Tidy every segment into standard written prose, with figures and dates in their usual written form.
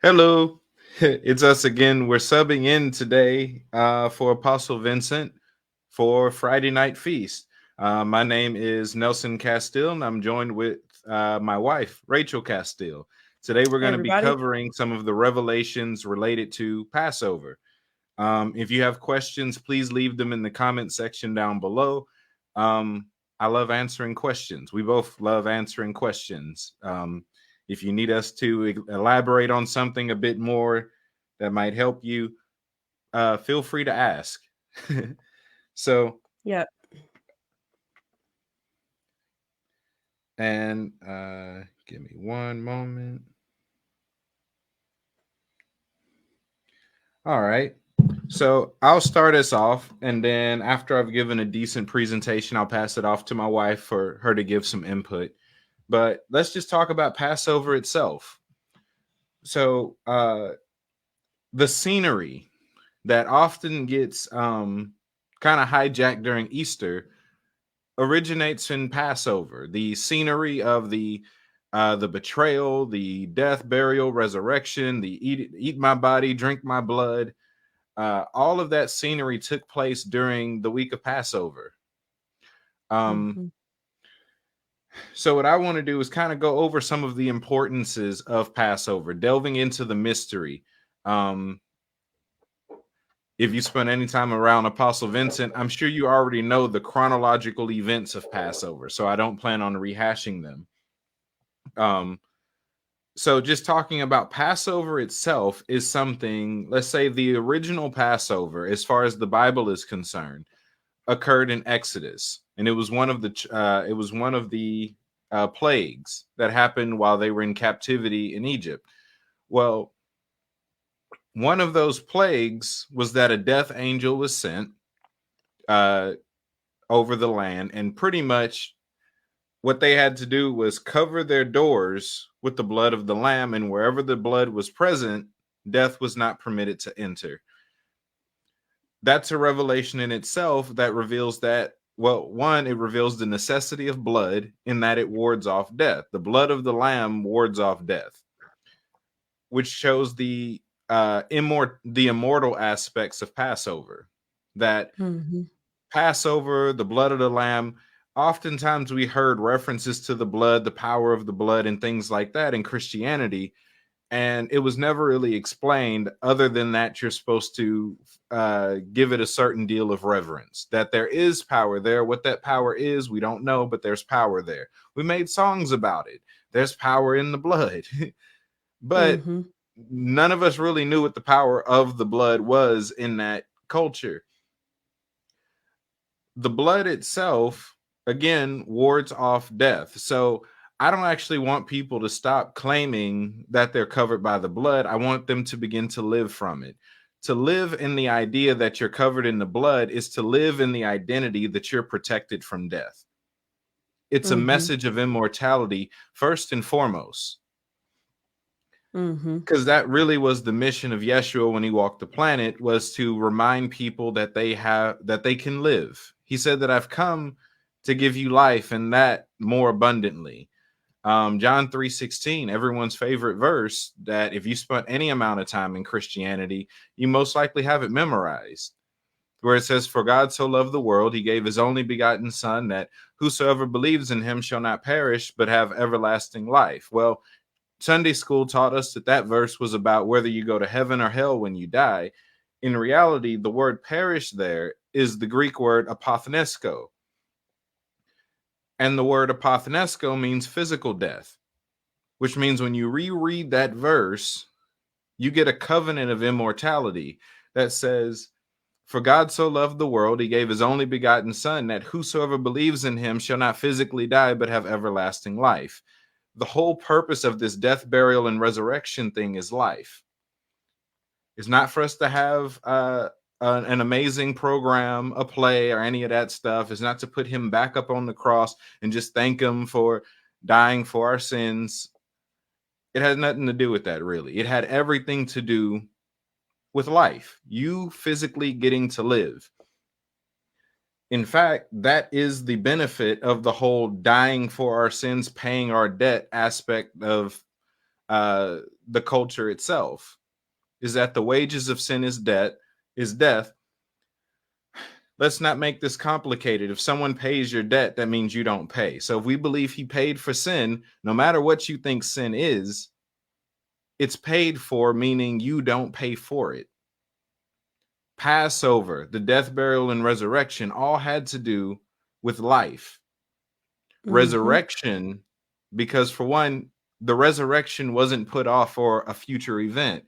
Hello, it's us again. We're subbing in today for Apostle Vincent for Friday Night Feast. My name is Nelson Castille, and I'm joined with my wife, Rachel Castille. Today, we're Hey, going to be everybody. covering some of the revelations related to Passover. If you have questions, please leave them in the comment section down below. I love answering questions. We both love answering questions. If you need us to elaborate on something a bit more that might help you, feel free to ask. So, Yeah. and give me one moment. All right. So I'll start us off, and then after I've given a decent presentation, I'll pass it off to my wife for her to give some input. But let's just talk about Passover itself. So the scenery that often gets kind of hijacked during Easter originates in Passover. The scenery of the betrayal, the death, burial, resurrection, the eat my body, drink my blood. All of that scenery took place during the week of Passover. Um, hmm so what I want to do is kind of go over some of the importances of Passover, delving into the mystery. Um, if you spend any time around Apostle Vincent, I'm sure you already know the chronological events of Passover, so I don't plan on rehashing them. Um, so just talking about Passover itself is something, let's say the original Passover, as far as the Bible is concerned, occurred in Exodus, and it was one of the plagues that happened while they were in captivity in Egypt. Well, one of those plagues was that a death angel was sent uh, over the land, and pretty much what they had to do was cover their doors with the blood of the lamb, and wherever the blood was present, death was not permitted to enter. That's a revelation in itself that reveals that, well, one, it reveals the necessity of blood in that it wards off death. The blood of the lamb wards off death, which shows the immortal aspects of Passover. That hmm Passover, the blood of the lamb, oftentimes we heard references to the blood, the power of the blood, and things like that in Christianity, and it was never really explained other than that you're supposed to give it a certain deal of reverence, that there is power there. What that power is, we don't know, but there's power there. We made songs about it. There's power in the blood. But hmm none of us really knew what the power of the blood was in that culture. The blood itself, again, wards off death. So I don't actually want people to stop claiming that they're covered by the blood. I want them to begin to live from it. To live in the idea that you're covered in the blood is to live in the identity that you're protected from death. It's a hmm message of immortality, first and foremost, hmm because that really was the mission of Yeshua when he walked the planet, was to remind people that they can live. He said that I've come to give you life and that more abundantly. John 3:16, everyone's favorite verse, that if you spent any amount of time in Christianity, you most likely have it memorized, where it says, for God so loved the world, he gave his only begotten son, that whosoever believes in him shall not perish, but have everlasting life. Well, Sunday school taught us that that verse was about whether you go to heaven or hell when you die. In reality, the word perish there is the Greek word apothenesko. And the word apothenesko means physical death, which means when you reread that verse, you get a covenant of immortality that says, for God so loved the world, he gave his only begotten son, that whosoever believes in him shall not physically die, but have everlasting life. The whole purpose of this death, burial, and resurrection thing is life. It's not for us to have an amazing program, a play, or any of that stuff. It's not to put him back up on the cross and just thank him for dying for our sins. It has nothing to do with that, really. It had everything to do with life, you physically getting to live. In fact, that is the benefit of the whole dying for our sins, paying our debt aspect of the culture itself, is that the wages of sin is death. Let's not make this complicated. If someone pays your debt, that means you don't pay. So if we believe he paid for sin, no matter what you think sin is, it's paid for, meaning you don't pay for it. Passover, the death, burial, and resurrection all had to do with life. Resurrection, because for one, the resurrection wasn't put off for a future event,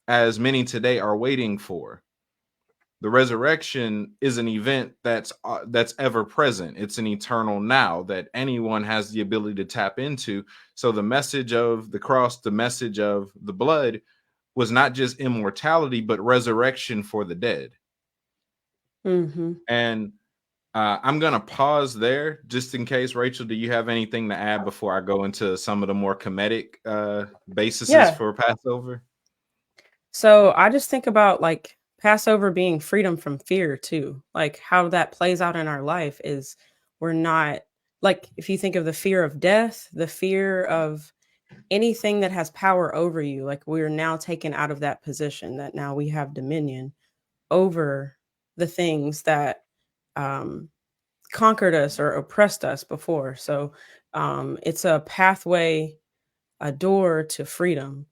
as many today are waiting for. The resurrection is an event that's ever present. It's an eternal now that anyone has the ability to tap into. So the message of the cross, the message of the blood, was not just immortality, but resurrection for the dead. And I'm going to pause there just in case. Rachel, do you have anything to add before I go into some of the more comedic bases for Passover? So I just think about like Passover being freedom from fear too. Like how that plays out in our life is we're not, like, if you think of the fear of death, the fear of anything that has power over you, like we're now taken out of that position, that now we have dominion over the things that conquered us or oppressed us before. So it's a pathway, a door to freedom,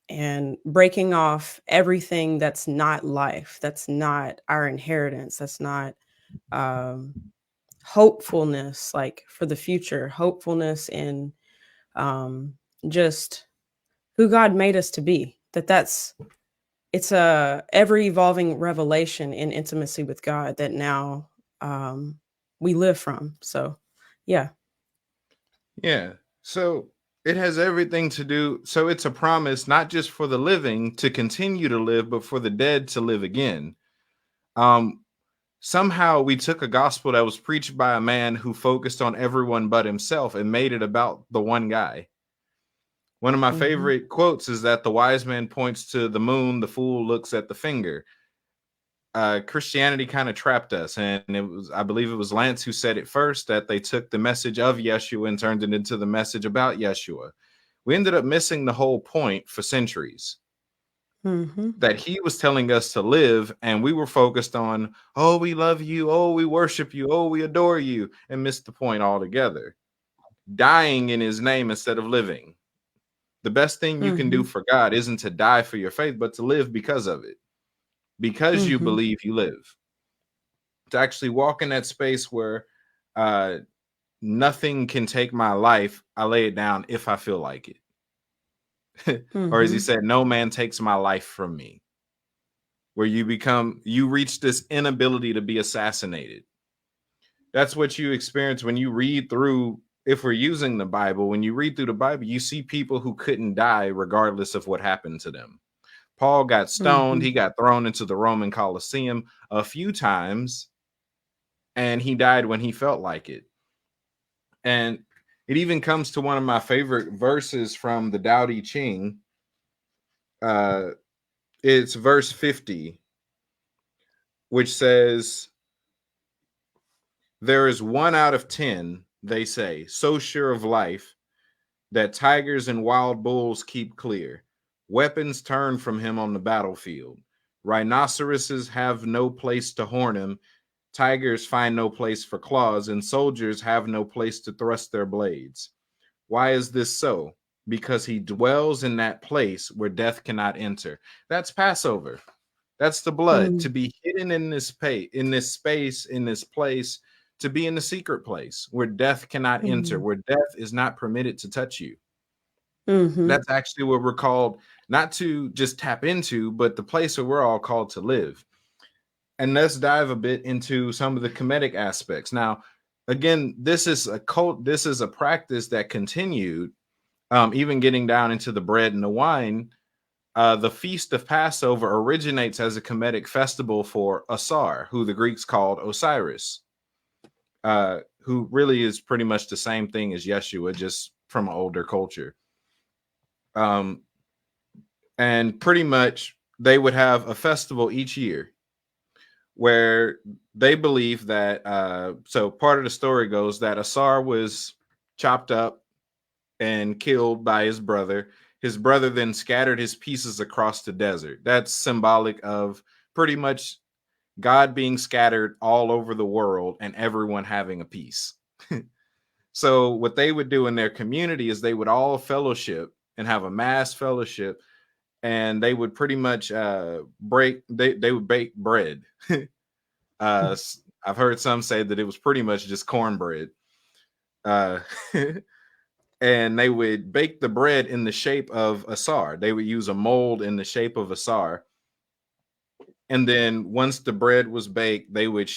and breaking off everything that's not life, that's not our inheritance, that's not hopefulness, like for the future, hopefulness in just who God made us to be. It's a ever evolving revelation in intimacy with God that now we live from. So, yeah. Yeah. So it has everything to do. So it's a promise, not just for the living to continue to live, but for the dead to live again. Somehow we took a gospel that was preached by a man who focused on everyone but himself and made it about the one guy. One of my favorite quotes is that the wise man points to the moon, the fool looks at the finger. Christianity kind of trapped us, and I believe it was Lance who said it first, that they took the message of Yeshua and turned it into the message about Yeshua. We ended up missing the whole point for centuries. That he was telling us to live, and we were focused on, oh, we love you, oh, we worship you, oh, we adore you, and missed the point altogether. Dying in his name instead of living. The best thing you can do for God isn't to die for your faith, but to live because of it. Because you believe, you live. To actually walk in that space where nothing can take my life, I lay it down if I feel like it. Or as he said, no man takes my life from me. Where you reach this inability to be assassinated. That's what you experience when you read through, if we're using the Bible, when you read through the Bible, you see people who couldn't die regardless of what happened to them. Paul got stoned. He got thrown into the Roman Colosseum a few times, and he died when he felt like it. And it even comes to one of my favorite verses from the Tao Te Ching. It's verse 50, which says, there is 1 out of 10, they say, so sure of life that tigers and wild bulls keep clear. Weapons turn from him on the battlefield. Rhinoceroses have no place to horn him. Tigers find no place for claws, and soldiers have no place to thrust their blades. Why is this so? Because he dwells in that place where death cannot enter. That's Passover. That's the blood. To be hidden in this space, in this place, to be in the secret place where death cannot enter, where death is not permitted to touch you. That's actually what we're called not to just tap into, but the place where we're all called to live. And let's dive a bit into some of the comedic aspects. Now, again, this is a cult. This is a practice that continued, even getting down into the bread and the wine. The Feast of Passover originates as a comedic festival for Asar, who the Greeks called Osiris, who really is pretty much the same thing as Yeshua, just from an older culture. And pretty much they would have a festival each year where they believe that, so part of the story goes that Asar was chopped up and killed by his brother. His brother then scattered his pieces across the desert. That's symbolic of pretty much God being scattered all over the world and everyone having a piece. So what they would do in their community is they would all fellowship and have a mass fellowship, and they would pretty much they would bake bread. I've heard some say that it was pretty much just cornbread. Uh, and they would bake the bread in the shape of a sar. They would use a mold in the shape of a sar. And then once the bread was baked, they would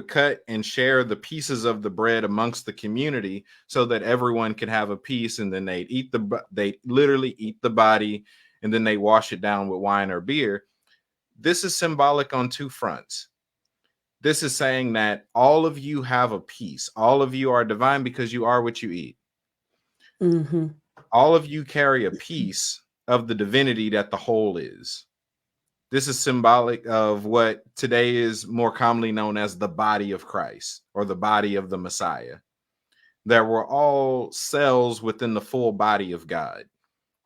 cut and share the pieces of the bread amongst the community so that everyone could have a piece. And then they literally eat the body, and then they wash it down with wine or beer. This is symbolic on two fronts. This is saying that all of you have a piece. All of you are divine because you are what you eat. Mm-hmm. All of you carry a piece of the divinity that the whole is. This is symbolic of what today is more commonly known as the body of Christ, or the body of the Messiah. That we're all cells within the full body of God.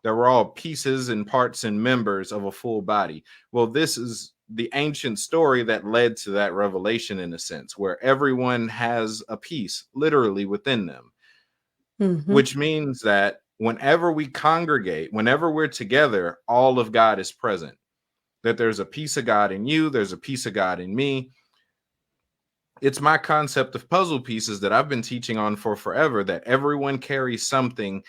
That we're all pieces and parts and members of a full body. Well, this is the ancient story that led to that revelation, in a sense, where everyone has a piece literally within them. Mm-hmm. Which means that whenever we congregate, whenever we're together, all of God is present. That there's a piece of God in you, there's a piece of God in me. It's my concept of puzzle pieces that I've been teaching on for forever, that everyone carries something,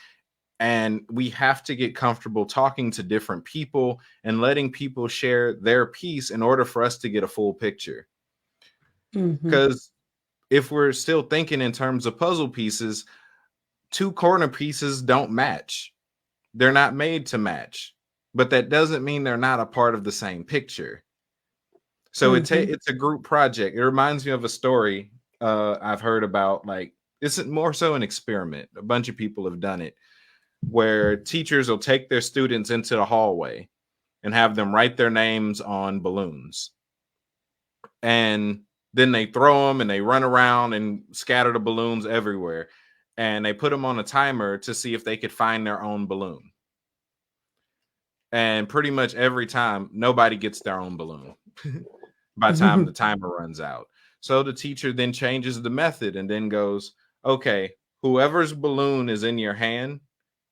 and we have to get comfortable talking to different people and letting people share their piece in order for us to get a full picture. Because if we're still thinking in terms of puzzle pieces, two corner pieces don't match. They're not made to match, but that doesn't mean they're not a part of the same picture. So it's a group project. It reminds me of a story I've heard about. Like, it's more so an experiment. A bunch of people have done it, where teachers will take their students into the hallway and have them write their names on balloons. And then they throw them and they run around and scatter the balloons everywhere. And they put them on a timer to see if they could find their own balloon. And pretty much every time, nobody gets their own balloon by the time the timer runs out. So the teacher then changes the method and then goes, okay, whoever's balloon is in your hand,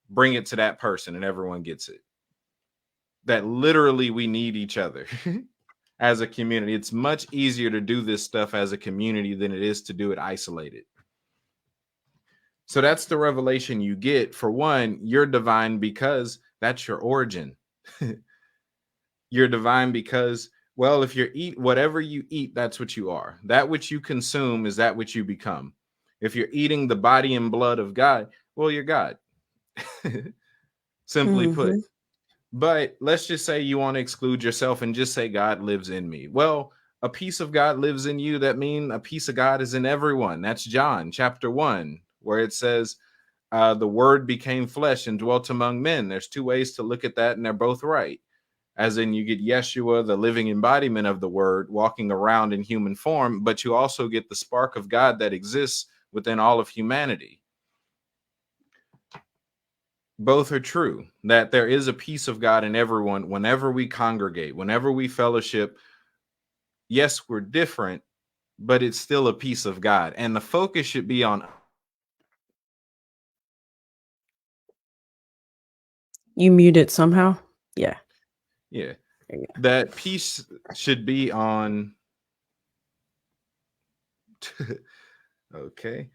bring it to that person, and everyone gets it. That literally we need each other as a community. It's much easier to do this stuff as a community than it is to do it isolated. So that's the revelation you get. For one, you're divine because that's your origin. You're divine because, well, if you eat whatever you eat, that's what you are. That which you consume is that which you become. If you're eating the body and blood of God, well, you're God. Simply put. But let's just say you want to exclude yourself and just say God lives in me. Well, a piece of God lives in you. That means a piece of God is in everyone. That's John chapter 1, where it says the word became flesh and dwelt among men. There's two ways to look at that, and they're both right. As in, you get Yeshua, the living embodiment of the word, walking around in human form, but you also get the spark of God that exists within all of humanity. Both are true, that there is a piece of God in everyone whenever we congregate, whenever we fellowship. Yes, we're different, but it's still a piece of God. And the focus should be on... You muted somehow? Yeah. Yeah. That piece should be on... Okay.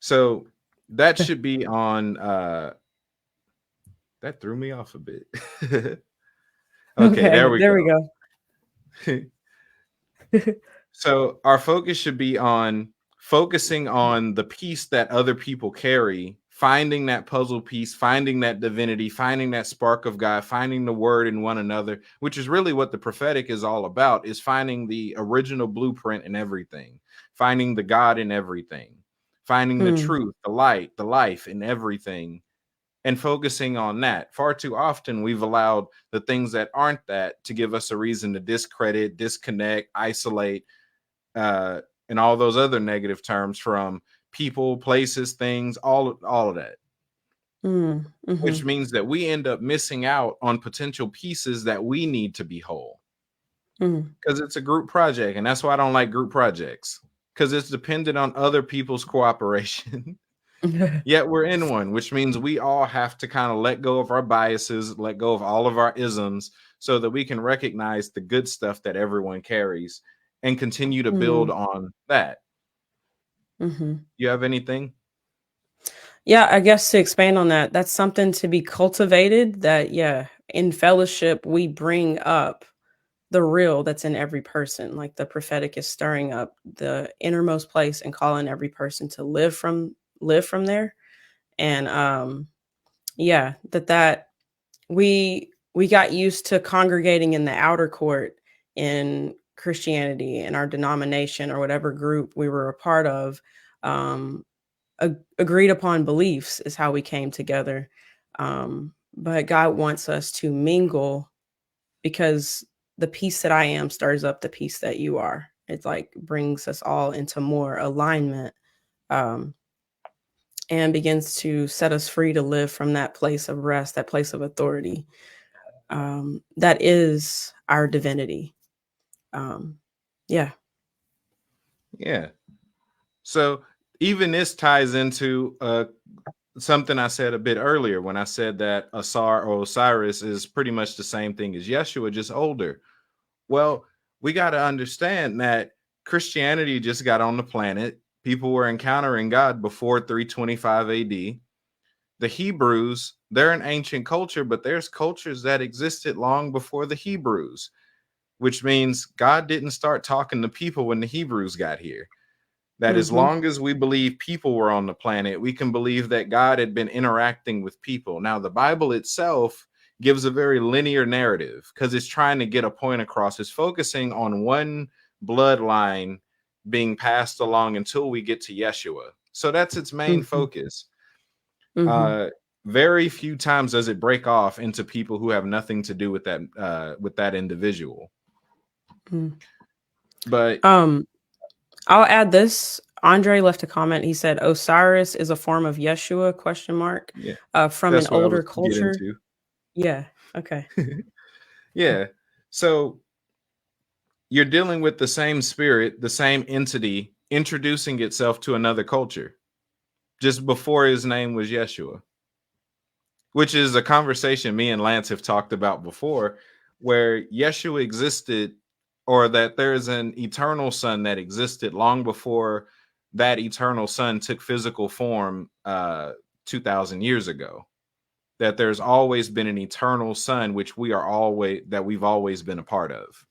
So that should be on... That threw me off a bit. Okay, there we go. So our focus should be on focusing on the piece that other people carry, finding that puzzle piece, finding that divinity, finding that spark of God, finding the word in one another, which is really what the prophetic is all about, is finding the original blueprint in everything, finding the God in everything, finding the truth, the light, the life in everything, and focusing on that. Far too often, we've allowed the things that aren't that to give us a reason to discredit, disconnect, isolate, and all those other negative terms from people, places, things, all of that. which Mm-hmm. means that we end up missing out on potential pieces that we need to be whole. Mm. Because it's a group project, and that's why I don't like group projects, because it's dependent on other people's cooperation. Yet we're in one, which means we all have to kind of let go of our biases, let go of all of our isms, so that we can recognize the good stuff that everyone carries and continue to build Mm. on that. Mm-hmm. You have anything? Yeah, I guess to expand on that, that's something to be cultivated. That, yeah, in fellowship, we bring up the real that's in every person. Like the prophetic is stirring up the innermost place and calling every person to live from there. And yeah, that we got used to congregating in the outer court in Christianity, in our denomination or whatever group we were a part of. Um, Agreed upon beliefs is how we came together. But God wants us to mingle, because the peace that I am stirs up the peace that you are. It's like brings us all into more alignment, um, and begins to set us free to live from that place of rest, that place of authority. That is our divinity. Um, yeah. Yeah. So even this ties into something I said a bit earlier when I said that Asar or Osiris is pretty much the same thing as Yeshua, just older. Well, we got to understand that Christianity just got on the planet. People were encountering God before 325 AD. The Hebrews, they're an ancient culture, but there's cultures that existed long before the Hebrews, which means God didn't start talking to people when the Hebrews got here. That as Mm-hmm. long as we believe people were on the planet, we can believe that God had been interacting with people. Now, the Bible itself gives a very linear narrative because it's trying to get a point across. It's focusing on one bloodline being passed along until we get to Yeshua. So that's its main Mm-hmm. focus. Mm-hmm. Uh, very few times does it break off into people who have nothing to do with that individual. Mm. But Um, I'll add this. Andre left a comment. He said Osiris is a form of Yeshua, question mark, yeah, from an that's what I older was to get culture. into. Yeah. Okay. Yeah. So you're dealing with the same spirit, the same entity introducing itself to another culture just before his name was Yeshua, which is a conversation me and Lance have talked about before, where Yeshua existed, or that there's an eternal son that existed long before that eternal son took physical form 2,000 years ago. That there's always been an eternal son, which we've always been a part of.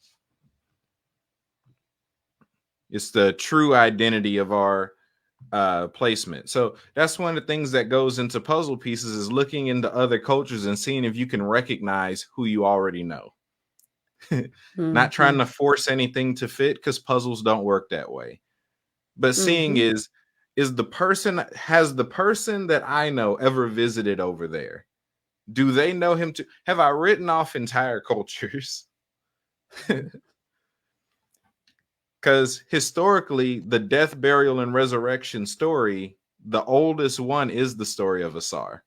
It's the true identity of our placement. So that's one of the things that goes into puzzle pieces, is looking into other cultures and seeing if you can recognize who you already know. Not Mm-hmm. trying to force anything to fit, because puzzles don't work that way. But seeing Mm-hmm. has the person that I know ever visited over there? Do they know him too? Have I written off entire cultures? Because historically, the death, burial, and resurrection story, the oldest one is the story of Asar,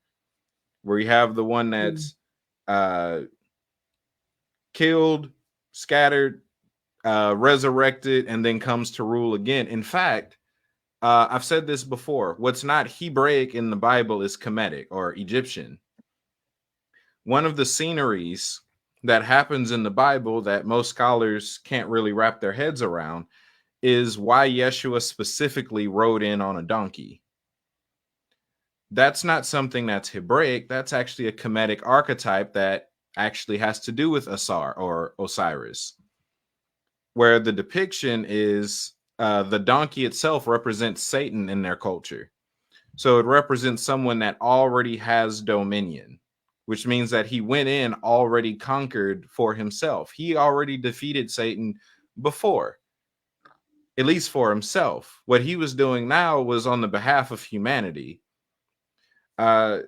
where you have the one that's uh, killed, scattered, resurrected, and then comes to rule again. In fact, I've said this before. What's not Hebraic in the Bible is Kemetic or Egyptian. One of the sceneries that happens in the Bible that most scholars can't really wrap their heads around is why Yeshua specifically rode in on a donkey. That's not something that's Hebraic. That's actually a Kemetic archetype that actually has to do with Asar or Osiris, where the depiction is the donkey itself represents Satan in their culture. So it represents someone that already has dominion, which means that he went in already conquered for himself. He already defeated Satan before, at least for himself. What he was doing now was on the behalf of humanity, uh,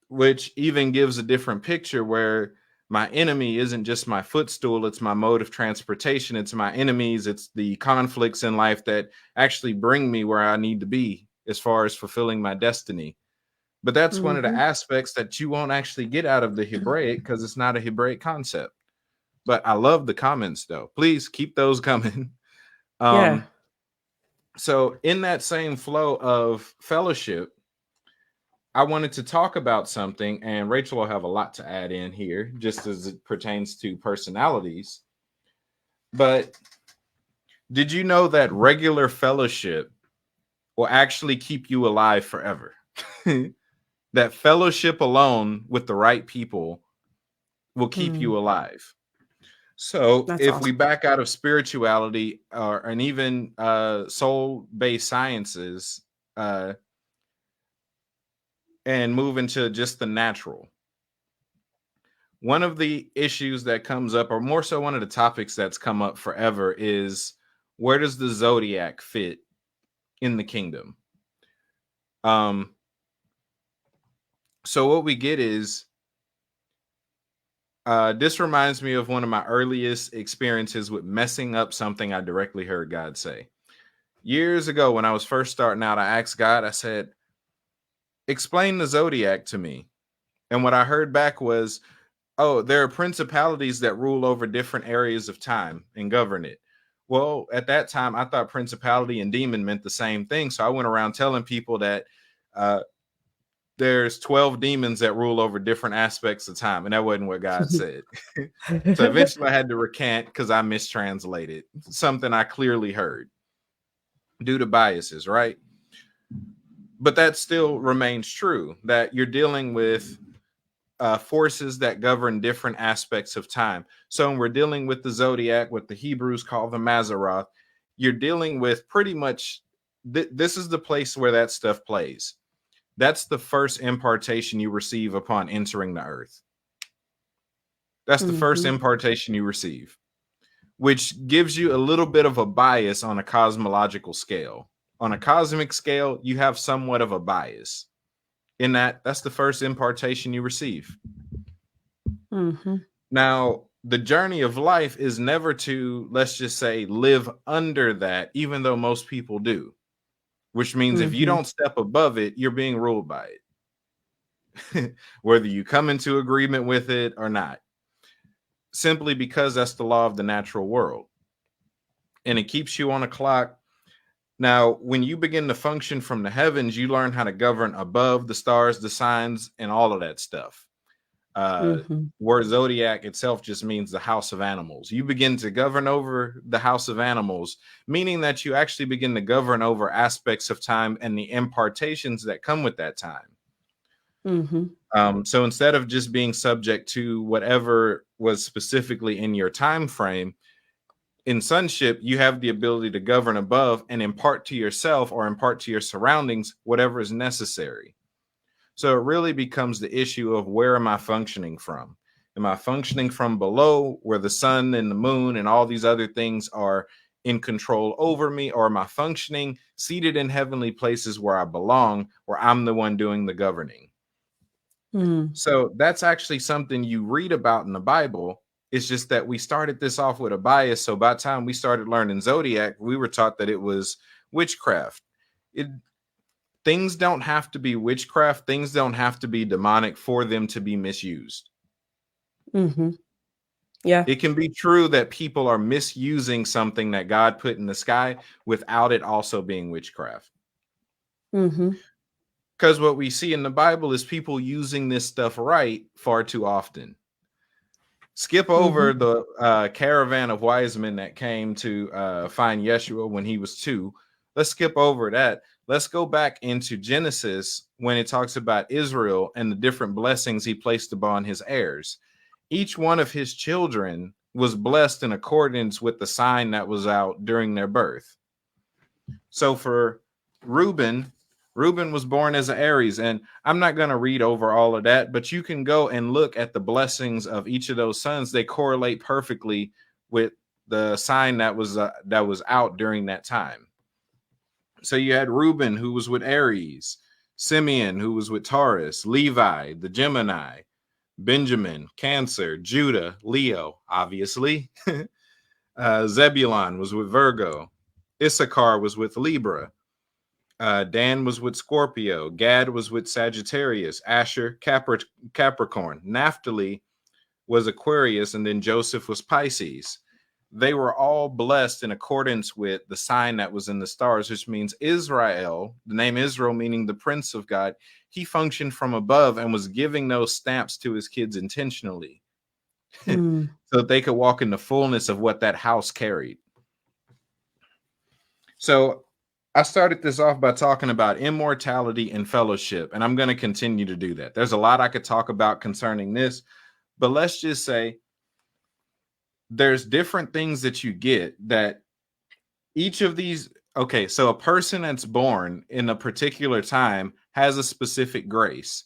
which even gives a different picture where my enemy isn't just my footstool, it's my mode of transportation, it's my enemies, it's the conflicts in life that actually bring me where I need to be as far as fulfilling my destiny. But that's one of the Mm-hmm. aspects that you won't actually get out of the Hebraic because it's not a Hebraic concept. But I love the comments though. Please keep those coming. Yeah. So in that same flow of fellowship, I wanted to talk about something, and Rachel will have a lot to add in here, just as it pertains to personalities. But did you know that regular fellowship will actually keep you alive forever? That fellowship alone with the right people will keep Mm. you alive. So That's if we awesome. back out of spirituality and even soul-based sciences uh, and move into just the natural, one of the issues that comes up, or more so one of the topics that's come up forever, is where does the zodiac fit in the kingdom? Um, so what we get is this reminds me of one of my earliest experiences with messing up something I directly heard God say. Years ago, when I was first starting out, I asked God, I said, explain the zodiac to me. And what I heard back was, oh, there are principalities that rule over different areas of time and govern it. Well, at that time, I thought principality and demon meant the same thing. So I went around telling people that uh, there's 12 demons that rule over different aspects of time. And that wasn't what God said. So eventually I had to recant because I mistranslated something I clearly heard due to biases, right? But that still remains true, that you're dealing with forces that govern different aspects of time. So when we're dealing with the zodiac, what the Hebrews call the Mazaroth, you're dealing with pretty much this is the place where that stuff plays. That's the first impartation you receive upon entering the earth. That's the first Mm-hmm. impartation you receive, which gives you a little bit of a bias on a cosmological scale. On a cosmic scale, you have somewhat of a bias in that's the first impartation you receive. Mm-hmm. Now, the journey of life is never to, let's just say, live under that, even though most people do, which means if you Mm-hmm. don't step above it, you're being ruled by it, whether you come into agreement with it or not, simply because that's the law of the natural world. And it keeps you on a clock. Now, when you begin to function from the heavens, you learn how to govern above the stars, the signs, and all of that stuff. Mm-hmm. Word zodiac itself just means the house of animals. You begin to govern over the house of animals, meaning that you actually begin to govern over aspects of time and the impartations that come with that time. Mm-hmm. So instead of just being subject to whatever was specifically in your time frame, in sonship, you have the ability to govern above and impart to yourself or impart to your surroundings whatever is necessary. So it really becomes the issue of where am I functioning from? Am I functioning from below where the sun and the moon and all these other things are in control over me? Or am I functioning seated in heavenly places where I belong, where I'm the one doing the governing? Mm. So that's actually something you read about in the Bible. It's just that we started this off with a bias. So by the time we started learning zodiac, we were taught that it was witchcraft. Things don't have to be witchcraft. Things don't have to be demonic for them to be misused. Mm-hmm. Yeah. It can be true that people are misusing something that God put in the sky without it also being witchcraft. Mm-hmm. Because what we see in the Bible is people using this stuff right far too often. Skip Mm-hmm. over the caravan of wise men that came to find Yeshua when he was 2. Let's skip over that. Let's go back into Genesis when it talks about Israel and the different blessings he placed upon his heirs. Each one of his children was blessed in accordance with the sign that was out during their birth. So for Reuben was born as an Aries, and I'm not going to read over all of that, but you can go and look at the blessings of each of those sons. They correlate perfectly with the sign that was out during that time. So you had Reuben, who was with Aries, Simeon, who was with Taurus, Levi, the Gemini, Benjamin, Cancer, Judah, Leo, obviously. Zebulon was with Virgo. Issachar was with Libra. Dan was with Scorpio. Gad was with Sagittarius. Asher, Capricorn. Naphtali was Aquarius. And then Joseph was Pisces. They were all blessed in accordance with the sign that was in the stars, which means Israel, the name Israel meaning the Prince of God, he functioned from above and was giving those stamps to his kids intentionally Mm. so that they could walk in the fullness of what that house carried. So I started this off by talking about immortality and fellowship, and I'm going to continue to do that. There's a lot I could talk about concerning this, but let's just say there's different things that you get that each of these. Okay, so a person that's born in a particular time has a specific grace,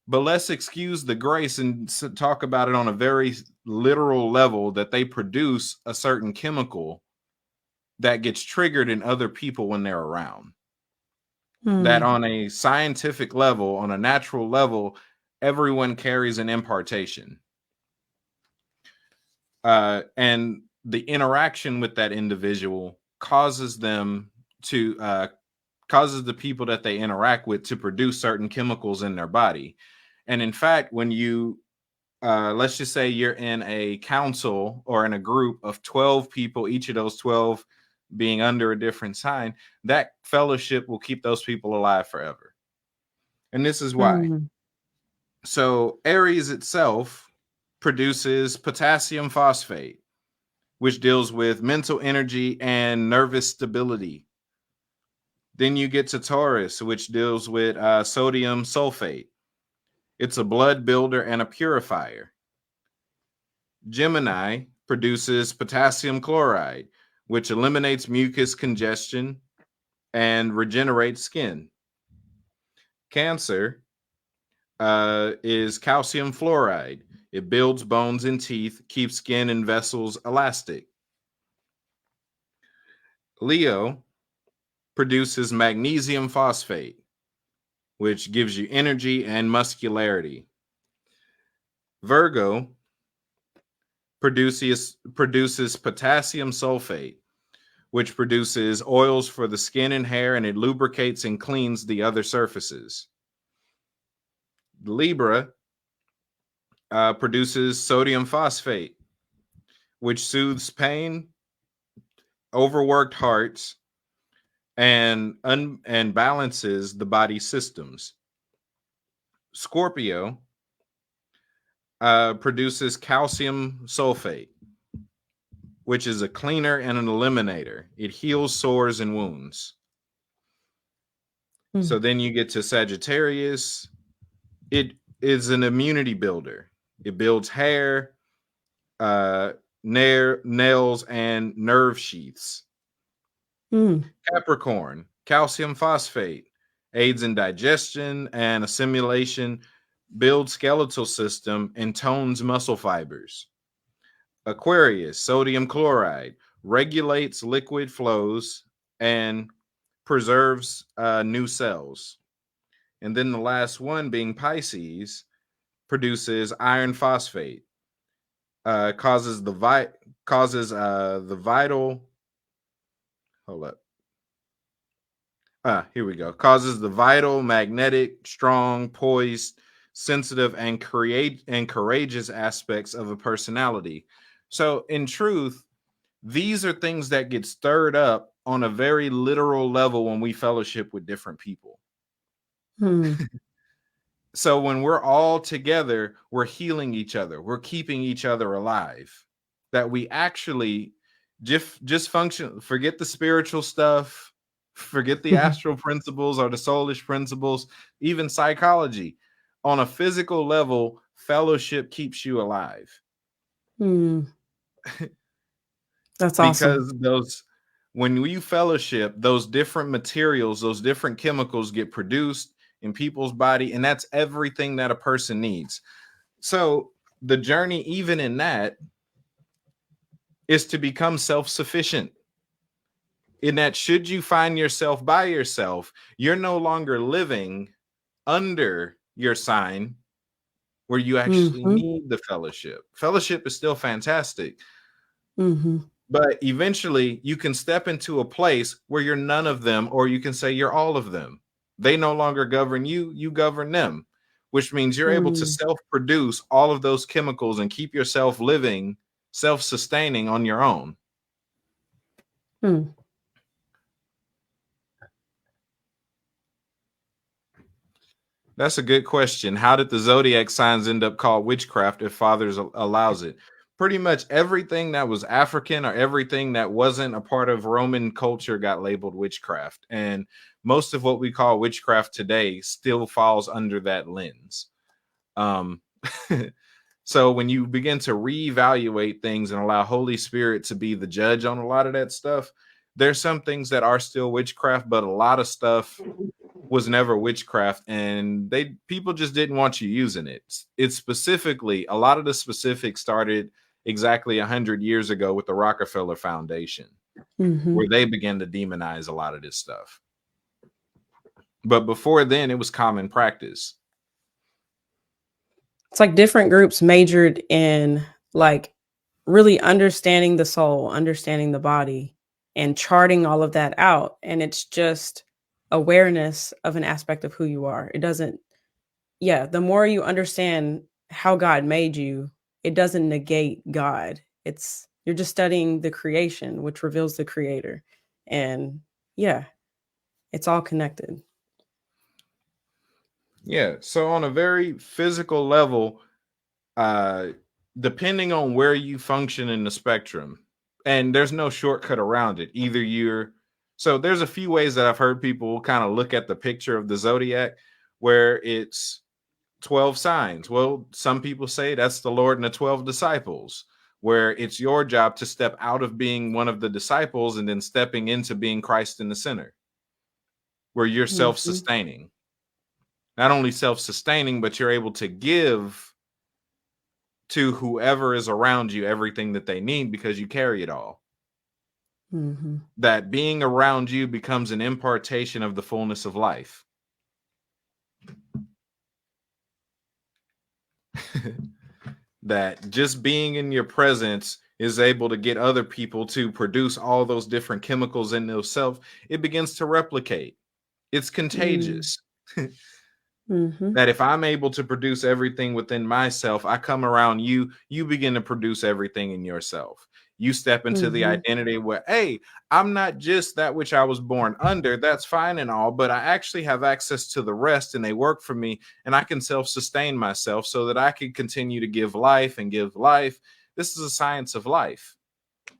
but let's excuse the grace and talk about it on a very literal level, that they produce a certain chemical that gets triggered in other people when they're around. That Mm. on a scientific level, on a natural level, everyone carries an impartation. And the interaction with that individual causes them to causes the people that they interact with to produce certain chemicals in their body. And in fact, when you let's just say you're in a council or in a group of 12 people, each of those 12 being under a different sign, that fellowship will keep those people alive forever. And this is why. Mm. So Aries itself produces potassium phosphate, which deals with mental energy and nervous stability. Then you get to Taurus, which deals with sodium sulfate. It's a blood builder and a purifier. Gemini produces potassium chloride, which eliminates mucus congestion and regenerates skin. Cancer is calcium fluoride. It builds bones and teeth, keeps skin and vessels elastic. Leo produces magnesium phosphate, which gives you energy and muscularity. Virgo produces potassium sulfate, which produces oils for the skin and hair, and it lubricates and cleans the other surfaces. Libra produces sodium phosphate, which soothes pain, overworked hearts, and balances the body systems. Scorpio produces calcium sulfate, which is a cleaner and an eliminator. It heals sores and wounds. Mm. So then you get to Sagittarius. It is an immunity builder. It builds hair, nails, and nerve sheaths. Mm. Capricorn, calcium phosphate, aids in digestion and assimilation, builds skeletal system, and tones muscle fibers. Aquarius, sodium chloride, regulates liquid flows and preserves new cells. And then the last one, being Pisces, produces iron phosphate, causes the vital. Hold up. Here we go. Causes the vital, magnetic, strong, poised, sensitive, and courageous aspects of a personality. So, in truth, these are things that get stirred up on a very literal level when we fellowship with different people. Mm. So when we're all together, we're healing each other. We're keeping each other alive. That we actually just function. Forget the spiritual stuff. Forget the astral principles or the soulish principles, even psychology. On a physical level, fellowship keeps you alive. Mm. That's awesome. Because when you fellowship, those different materials, those different chemicals get produced in people's body, and that's everything that a person needs. So the journey, even in that, is to become self-sufficient. In that, should you find yourself by yourself, you're no longer living under your sign where you actually Mm-hmm. need the fellowship. Fellowship is still fantastic. Mm-hmm. But eventually you can step into a place where you're none of them, or you can say you're all of them. They no longer govern you, you govern them, which means you're able to Mm. self-produce all of those chemicals and keep yourself living, self-sustaining on your own. Mm. That's a good question. How did the zodiac signs end up called witchcraft if fathers allows it? Pretty much everything that was African or everything that wasn't a part of Roman culture got labeled witchcraft. And most of what we call witchcraft today still falls under that lens. Um, so when you begin to reevaluate things and allow Holy Spirit to be the judge on a lot of that stuff, there's some things that are still witchcraft, but a lot of stuff was never witchcraft, and people just didn't want you using it. It's specifically, a lot of the specifics started exactly 100 years ago with the Rockefeller Foundation, Mm-hmm. where they began to demonize a lot of this stuff. But before then, it was common practice. It's like different groups majored in like really understanding the soul, understanding the body, and charting all of that out. And it's just awareness of an aspect of who you are. It doesn't, yeah, the more you understand how God made you, it doesn't negate God. It's, you're just studying the creation, which reveals the creator. And yeah, it's all connected. Yeah. So on a very physical level, uh, depending on where you function in the spectrum, and there's no shortcut around it. Either so there's a few ways that I've heard people kind of look at the picture of the zodiac where it's 12 signs. Well, some people say that's the Lord and the 12 disciples, where it's your job to step out of being one of the disciples and then stepping into being Christ in the center, where you're Mm-hmm. self-sustaining. Not only self-sustaining, but you're able to give to whoever is around you everything that they need because you carry it all. Mm-hmm. That being around you becomes an impartation of the fullness of life. That just being in your presence is able to get other people to produce all those different chemicals in themselves. It begins to replicate. It's contagious. Mm-hmm. That if I'm able to produce everything within myself, I come around you, you begin to produce everything in yourself. You step into the Mm-hmm. identity where, hey, I'm not just that which I was born under. That's fine and all, but I actually have access to the rest and they work for me and I can self-sustain myself so that I can continue to give life and give life. This is a science of life.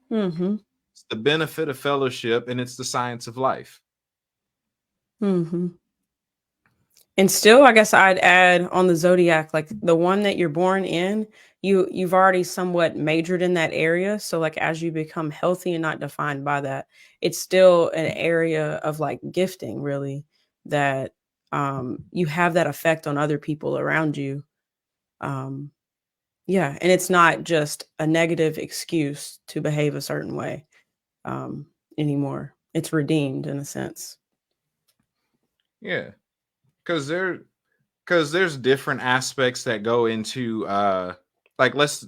Mm-hmm. It's the benefit of fellowship and it's the science of life. Mm-hmm. And still, I guess I'd add on the zodiac, like the one that you're born in, you've already somewhat majored in that area. So like as you become healthy and not defined by that, it's still an area of like gifting, really, that you have that effect on other people around you. Um, yeah, and it's not just a negative excuse to behave a certain way anymore. It's redeemed in a sense. Yeah. Because there's different aspects that go into like let's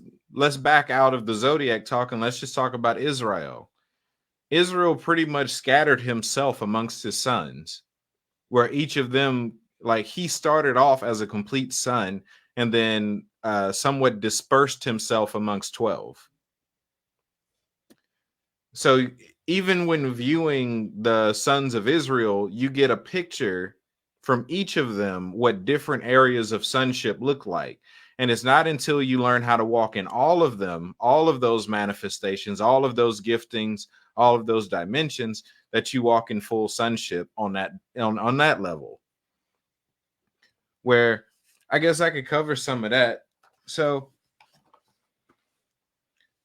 back out of the zodiac talk and let's just talk about Israel. Israel pretty much scattered himself amongst his sons, where each of them, like, he started off as a complete son and then somewhat dispersed himself amongst 12. So even when viewing the sons of Israel, you get a picture from each of them what different areas of sonship look like. And it's not until you learn how to walk in all of them, all of those manifestations, all of those giftings, all of those dimensions, that you walk in full sonship on that level. Where I guess I could cover some of that. So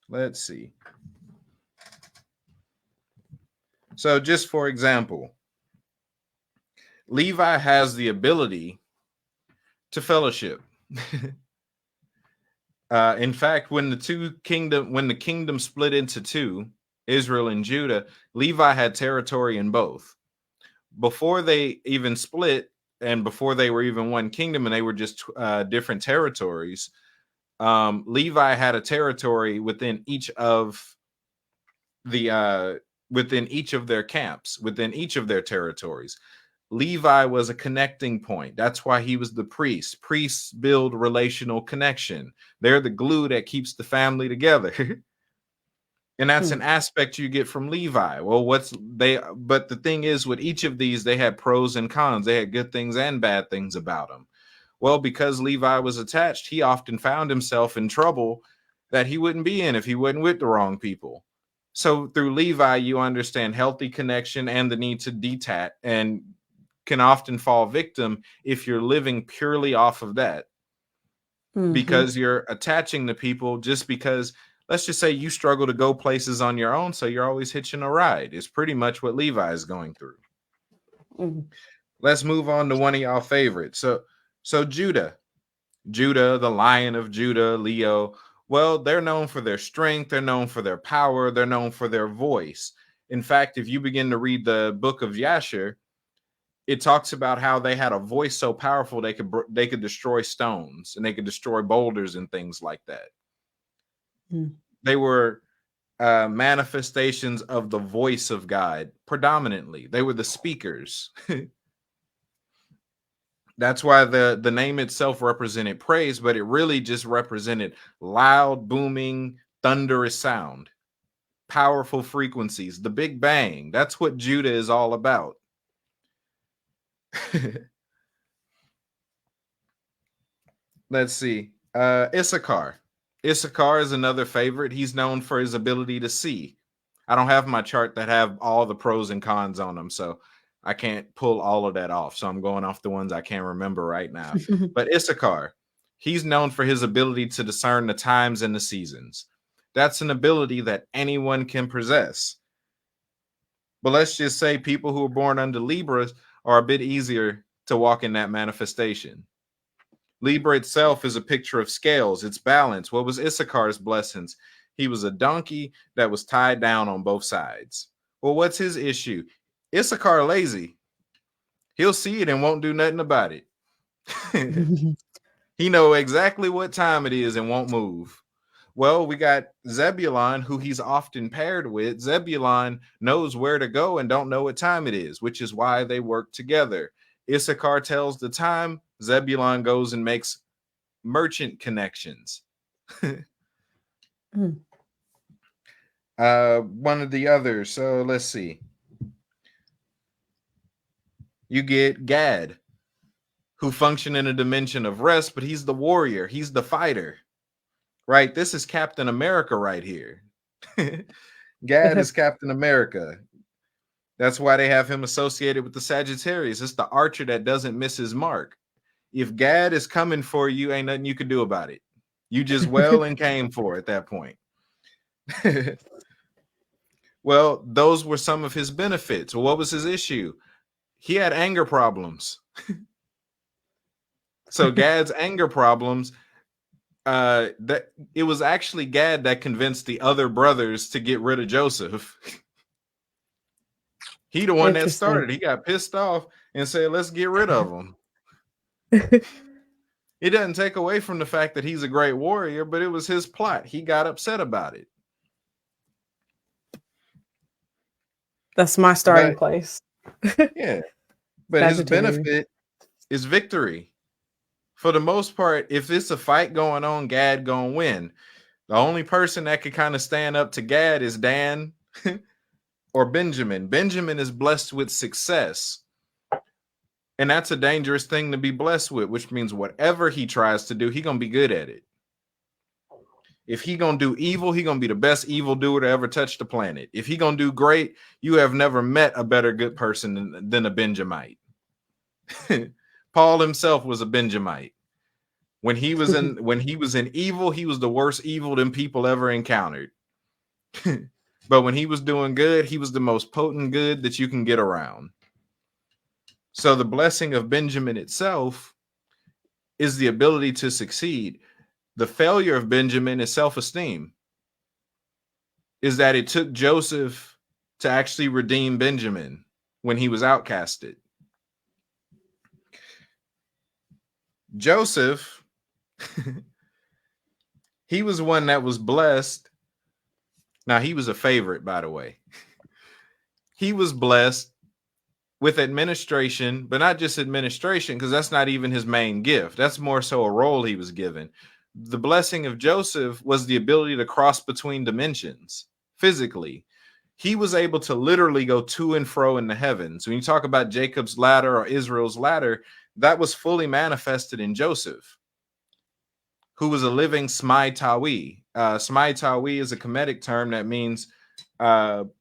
let's see. So just for example, Levi has the ability to fellowship. In fact, when the kingdom split into two, Israel and Judah, Levi had territory in both. Before they even split, and before they were even one kingdom, and they were just different territories, Levi had a territory within each of the within each of their camps, within each of their territories. Levi was a connecting point. That's why he was the priest. Priests build relational connection. They're the glue that keeps the family together. And that's an aspect you get from Levi. Well, but the thing is, with each of these, they had pros and cons. They had good things and bad things about them. Well, because Levi was attached, he often found himself in trouble that he wouldn't be in if he wasn't with the wrong people. So through Levi, you understand healthy connection and the need to detach, and can often fall victim if you're living purely off of that, because you're attaching to people just because, let's just say you struggle to go places on your own, so you're always hitching a ride. It's pretty much what Levi is going through. Let's move on to one of y'all favorites. So Judah, the Lion of Judah, Leo. Well, they're known for their strength. They're known for their power. They're known for their voice. In fact, if you begin to read the book of Yasher, it talks about how they had a voice so powerful they could destroy stones, and they could destroy boulders and things like that. They were manifestations of the voice of God predominantly. They were the speakers. That's why the name itself represented praise, but it really just represented loud, booming, thunderous sound, powerful frequencies, the Big Bang. That's what Judah is all about. Let's see. Issachar. Issachar is another favorite. He's known for his ability to see. I don't have my chart that have all the pros and cons on them, so I can't pull all of that off. So I'm going off the ones I can't remember right now. But Issachar, he's known for his ability to discern the times and the seasons. That's an ability that anyone can possess. But let's just say people who are born under Libras are a bit easier to walk in that manifestation. Libra itself is a picture of scales. It's balance. What was Issachar's blessings? He was a donkey that was tied down on both sides. Well, what's his issue? Issachar lazy. He'll see it and won't do nothing about it. He know exactly what time it is and won't move. Well, we got Zebulon, who he's often paired with. Zebulon knows where to go and don't know what time it is, which is why they work together. Issachar tells the time. Zebulon goes and makes merchant connections. One of the others. So let's see. You get Gad, who function in a dimension of rest, but he's the warrior. He's the fighter. Right? This is Captain America right here. Gad is Captain America. That's why they have him associated with the Sagittarius. It's the archer that doesn't miss his mark. If Gad is coming for you, ain't nothing you can do about it. You just well and came for at that point. Well, those were some of his benefits. Well, what was his issue? He had anger problems. So Gad's anger problems, that it was actually Gad that convinced the other brothers to get rid of Joseph. He the one that started. He got pissed off and said, let's get rid of him. It doesn't take away from the fact that he's a great warrior, but it was his plot. He got upset about it. That's my starting place. Yeah. But his benefit is victory. For the most part, if it's a fight going on, Gad gonna win. The only person that could kind of stand up to Gad is Dan or Benjamin. Benjamin is blessed with success. And that's a dangerous thing to be blessed with, which means whatever he tries to do, he's going to be good at it. If he going to do evil, he's going to be the best evildoer to ever touch the planet. If he going to do great, you have never met a better good person than a Benjamite. Paul himself was a Benjamite. When he was in evil, he was the worst evil than people ever encountered. But when he was doing good, he was the most potent good that you can get around. So the blessing of Benjamin itself is the ability to succeed. The failure of Benjamin is self-esteem. Is that it took Joseph to actually redeem Benjamin when he was outcasted. Joseph, he was one that was blessed Now, he was a favorite, by the way. He was blessed with administration, but not just administration, because that's not even his main gift. That's more so a role he was given. The blessing of Joseph was the ability to cross between dimensions physically. He was able to literally go to and fro in the heavens. When you talk about Jacob's ladder or Israel's ladder, that was fully manifested in Joseph, who was a living Smai Tawi. Smai Tawi is a Kemetic term that means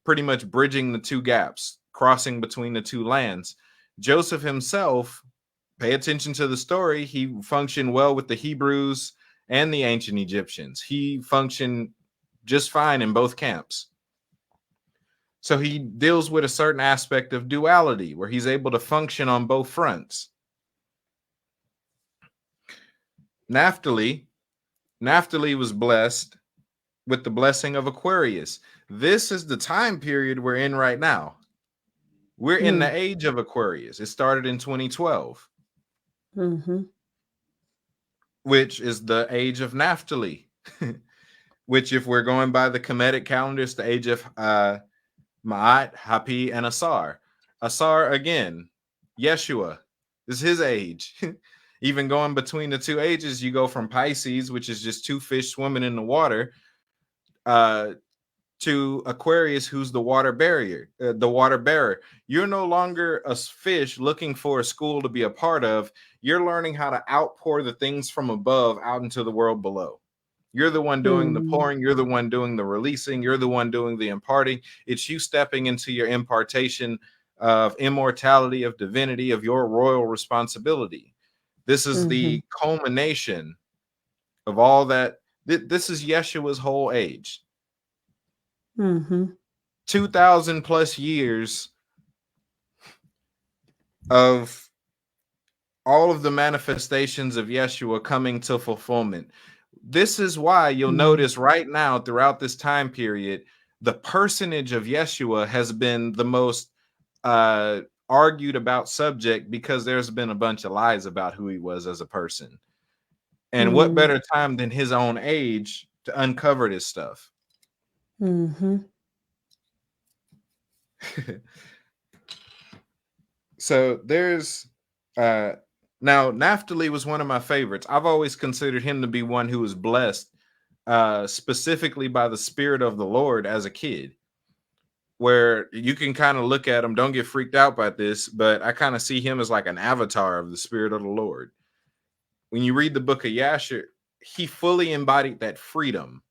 pretty much bridging the two gaps, crossing between the two lands. Joseph himself, pay attention to the story, he functioned well with the Hebrews and the ancient Egyptians. He functioned just fine in both camps. So he deals with a certain aspect of duality where he's able to function on both fronts. Naphtali was blessed with the blessing of Aquarius. This is the time period we're in right now. We're in the age of Aquarius. It started in 2012, which is the age of Naphtali, which, if we're going by the Kemetic calendar, is the age of Ma'at, Hapi, and Asar. Asar, again, Yeshua is his age. Even going between the two ages, you go from Pisces, which is just two fish swimming in the water, to Aquarius, who's the water bearer. You're no longer a fish looking for a school to be a part of. You're learning how to outpour the things from above out into the world below. You're the one doing the pouring. You're the one doing the releasing. You're the one doing the imparting. It's you stepping into your impartation of immortality, of divinity, of your royal responsibility. This is the culmination of all that. This is Yeshua's whole age. 2,000 plus years of all of the manifestations of Yeshua coming to fulfillment. This is why you'll notice right now, throughout this time period, the personage of Yeshua has been the most argued about subject, because there's been a bunch of lies about who he was as a person. And what better time than his own age to uncover this stuff? So there's now, Naphtali was one of my favorites. I've always considered him to be one who was blessed specifically by the Spirit of the Lord as a kid, where you can kind of look at him. Don't get freaked out by this, but I kind of see him as like an avatar of the Spirit of the Lord. When you read the book of Yasher, he fully embodied that freedom.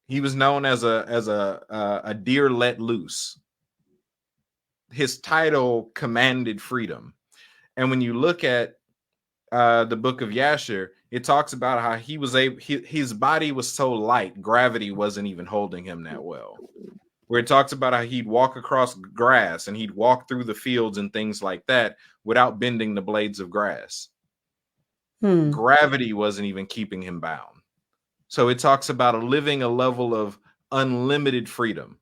He was known as a deer let loose. His title commanded freedom. And when you look at the book of Yasher, it talks about how he was his body was so light, gravity wasn't even holding him that well. Where it talks about how he'd walk across grass and he'd walk through the fields and things like that without bending the blades of grass. Gravity wasn't even keeping him bound. So it talks about living a level of unlimited freedom,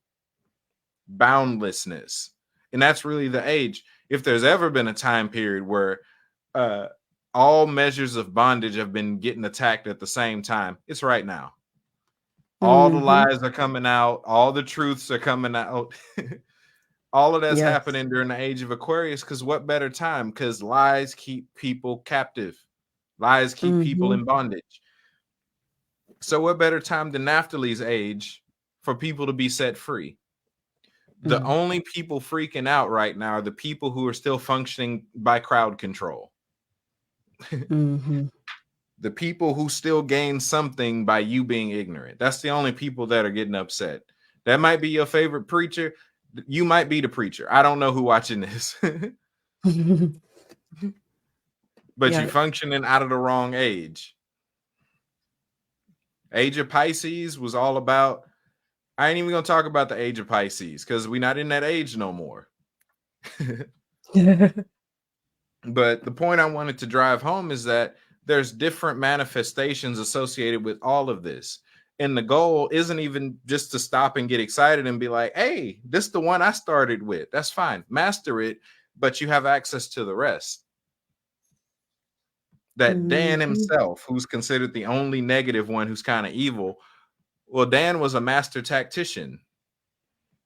boundlessness. And that's really the age. If there's ever been a time period where all measures of bondage have been getting attacked at the same time, it's right now. All the lies are coming out. All the truths are coming out. All of that's happening during the age of Aquarius, because what better time? Because lies keep people captive. Lies keep people in bondage. So what better time than Naphtali's age for people to be set free? The only people freaking out right now are the people who are still functioning by crowd control. The people who still gain something by you being ignorant. That's the only people that are getting upset. That might be your favorite preacher. You might be the preacher. I don't know who watching this. But you're functioning out of the wrong age. Age of Pisces was all about, I ain't even going to talk about the age of Pisces because we're not in that age no more. But the point I wanted to drive home is that there's different manifestations associated with all of this. And the goal isn't even just to stop and get excited and be like, hey, this is the one I started with. That's fine. Master it, but you have access to the rest. That Dan himself, who's considered the only negative one who's kind of evil, Well, Dan was a master tactician.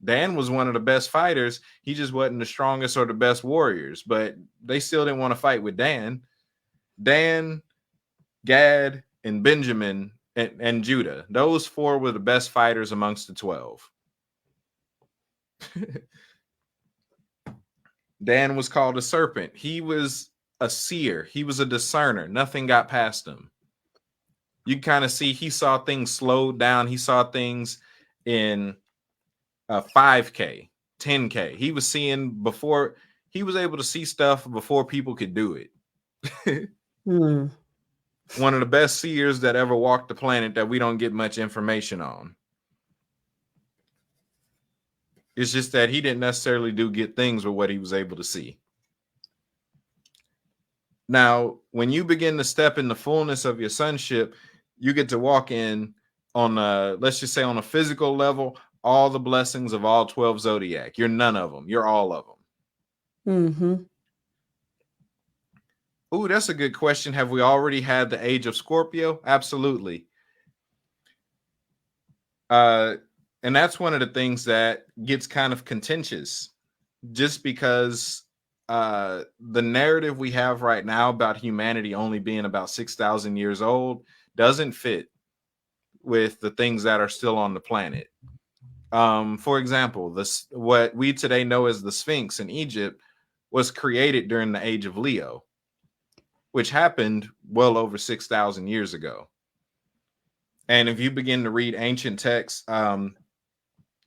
Dan was one of the best fighters. He just wasn't the strongest or the best warriors, but they still didn't want to fight with Dan. Dan, Gad, and Benjamin and Judah. Those four were the best fighters amongst the 12. Dan was called a serpent. He was a seer. He was a discerner. Nothing got past him. You kind of see he saw things slowed down. He saw things in 5K, 10K. He was seeing before, he was able to see stuff before people could do it. One of the best seers that ever walked the planet that we don't get much information on. It's just that he didn't necessarily do good things with what he was able to see. Now, when you begin to step in the fullness of your sonship, you get to walk in on let's just say on a physical level, all the blessings of all 12 zodiac. You're none of them. You're all of them. Ooh, that's a good question. Have we already had the age of Scorpio? Absolutely. And that's one of the things that gets kind of contentious, just because the narrative we have right now about humanity only being about 6,000 years old doesn't fit with the things that are still on the planet. For example, what we today know as the Sphinx in Egypt was created during the age of Leo, which happened well over 6,000 years ago. And if you begin to read ancient texts,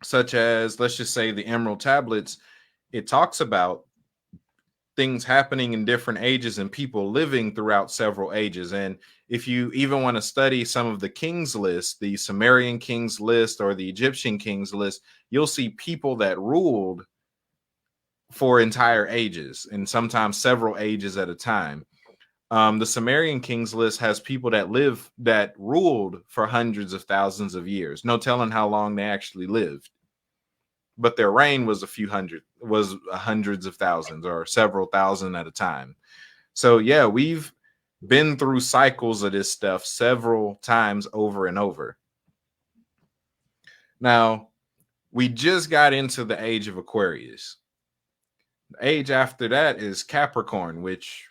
such as, let's just say, the Emerald Tablets, it talks about things happening in different ages and people living throughout several ages. And if you even want to study some of the kings list, the Sumerian kings list or the Egyptian kings list, you'll see people that ruled for entire ages and sometimes several ages at a time. The Sumerian kings list has people that ruled for hundreds of thousands of years. No telling how long they actually lived, but their reign was hundreds of thousands or several thousand at a time. So yeah, we've been through cycles of this stuff several times over and over. Now, we just got into the age of Aquarius. The age after that is Capricorn, which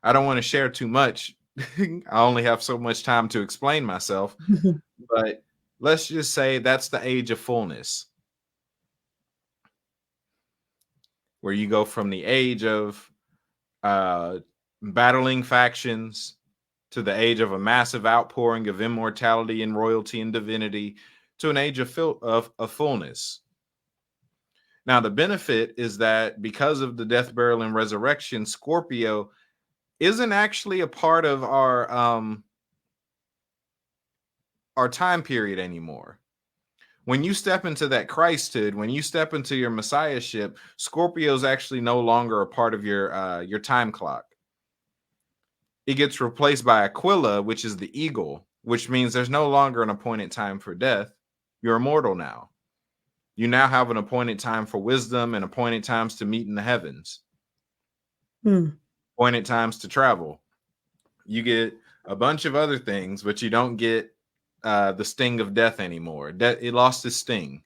I don't want to share too much. I only have so much time to explain myself, but let's just say that's the age of fullness, where you go from the age of battling factions to the age of a massive outpouring of immortality and royalty and divinity to an age of fullness. Now, the benefit is that because of the death, burial, and resurrection, Scorpio isn't actually a part of our time period anymore. When you step into that Christhood, when you step into your messiahship, Scorpio is actually no longer a part of your time clock. It gets replaced by Aquila, which is the eagle, which means there's no longer an appointed time for death. You're immortal now. You now have an appointed time for wisdom and appointed times to meet in the heavens. Appointed times to travel. You get a bunch of other things, but you don't get the sting of death anymore. It lost its sting.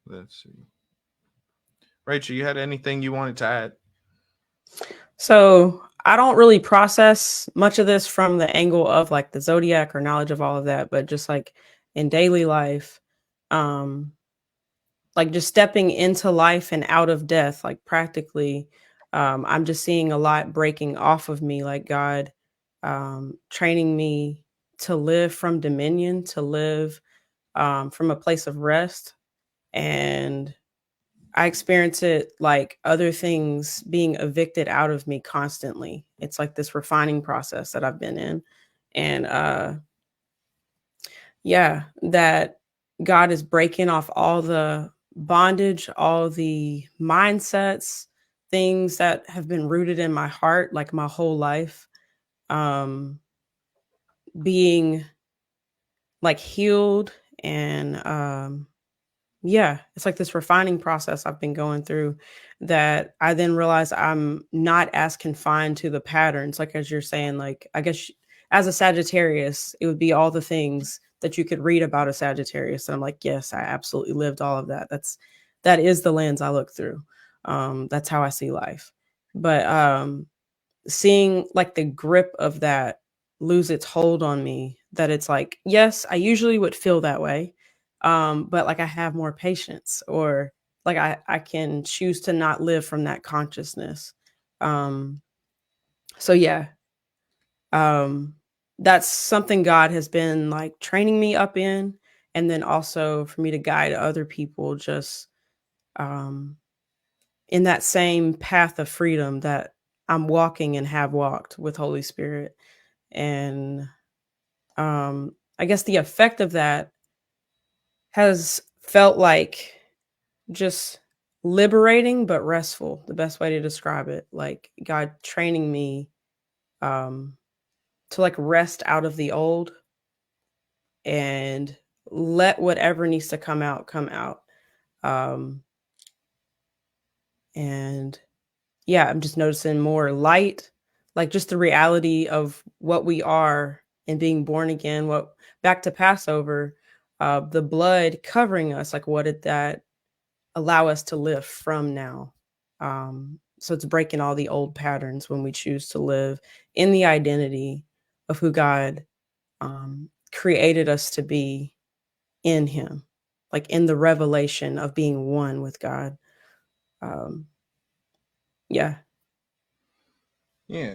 Let's see. Rachel, you had anything you wanted to add? So I don't really process much of this from the angle of like the zodiac or knowledge of all of that, but just like in daily life, like just stepping into life and out of death, like practically, I'm just seeing a lot breaking off of me, like God training me to live from dominion, to live from a place of rest. And I experience it like other things being evicted out of me constantly. It's like this refining process that I've been in. And yeah, that God is breaking off all the bondage, all the mindsets, things that have been rooted in my heart like my whole life, being like healed and Yeah, it's like this refining process I've been going through that I then realize I'm not as confined to the patterns. Like, as you're saying, like, I guess as a Sagittarius, it would be all the things that you could read about a Sagittarius. And I'm like, yes, I absolutely lived all of that. That is the lens I look through. That's how I see life. But seeing like the grip of that lose its hold on me, that it's like, yes, I usually would feel that way, but like I have more patience, or like I can choose to not live from that consciousness. um so yeah, um that's something God has been like training me up in, and then also for me to guide other people just um in that same path of freedom that I'm walking and have walked with Holy Spirit. And I guess the effect of that has felt like just liberating but restful, the best way to describe it. Like God training me um to like rest out of the old and let whatever needs to come out. Um and yeah, I'm just noticing more light, like just the reality of what we are and being born again. What back to Passover, the blood covering us, like what did that allow us to live from now? So it's breaking all the old patterns when we choose to live in the identity of who God created us to be in Him, like in the revelation of being one with God. Um, yeah. Yeah.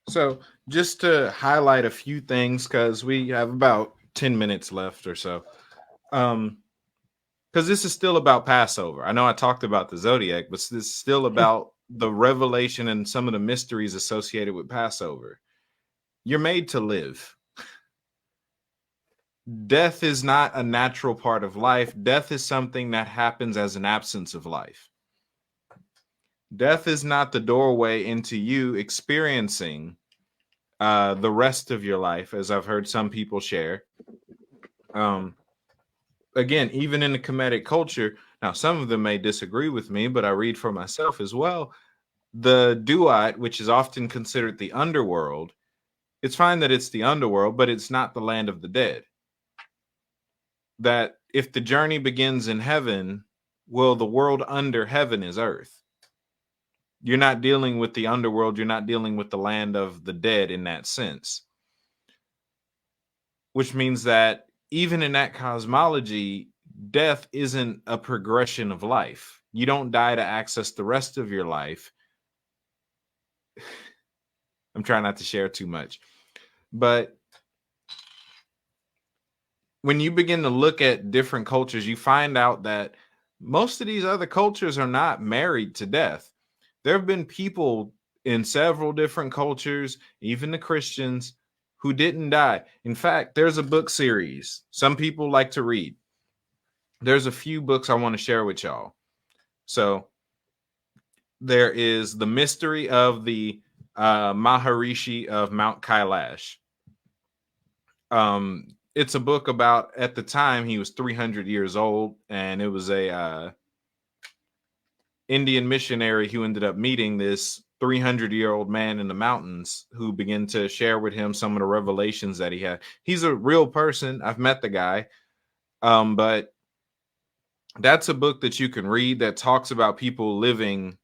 So just to highlight a few things, because we have about 10 minutes left or so. Because this is still about Passover. I know I talked about the zodiac, but this is still about the revelation and some of the mysteries associated with Passover. You're made to live. Death is not a natural part of life. Death is something that happens as an absence of life. Death is not the doorway into you experiencing the rest of your life, as I've heard some people share. Um, Again, even in the Kemetic culture, now some of them may disagree with me, but I read for myself as well. The Duat, which is often considered the underworld, it's fine that it's the underworld, but it's not the land of the dead. That if the journey begins in heaven, well, the world under heaven is earth. You're not dealing with the underworld. You're not dealing with the land of the dead in that sense, which means that even in that cosmology, death isn't a progression of life. You don't die to access the rest of your life. I'm trying not to share too much, but when you begin to look at different cultures, you find out that most of these other cultures are not married to death. There have been people in several different cultures, even the Christians, who didn't die. In fact, there's a book series some people like to read. There's a few books I want to share with y'all. So there is The Mystery of the Maharishi of Mount Kailash. It's a book about, at the time, he was 300 years old, and it was a Indian missionary who ended up meeting this 300-year-old man in the mountains who began to share with him some of the revelations that he had. He's a real person. I've met the guy. But that's a book that you can read that talks about people living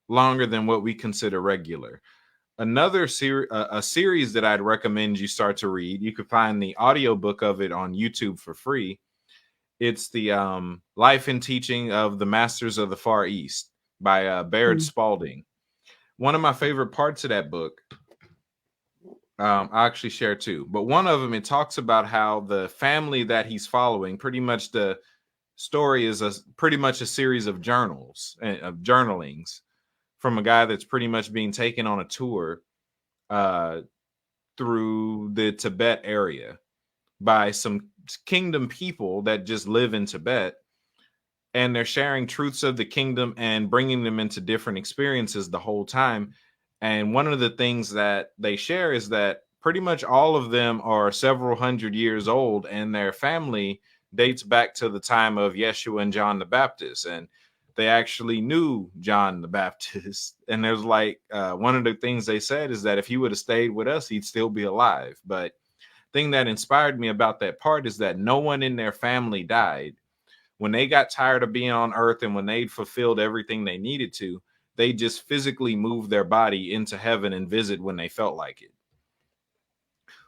longer than what we consider regular. Another a series that I'd recommend you start to read. You could find the audiobook of it on YouTube for free. It's the Life and Teaching of the Masters of the Far East by Baird Mm. Spalding. One of my favorite parts of that book, I actually share two, but one of them, it talks about how the family that he's following, pretty much the story is pretty much a series of journalings from a guy that's pretty much being taken on a tour through the Tibet area by some kingdom people that just live in Tibet, and they're sharing truths of the kingdom and bringing them into different experiences the whole time. And one of the things that they share is that pretty much all of them are several hundred years old, and their family dates back to the time of Yeshua and John the Baptist, and they actually knew John the Baptist. And there's like one of the things they said is that if he would have stayed with us, he'd still be alive. But thing that inspired me about that part is that no one in their family died. When they got tired of being on earth and when they'd fulfilled everything they needed to, they just physically moved their body into heaven and visit when they felt like it.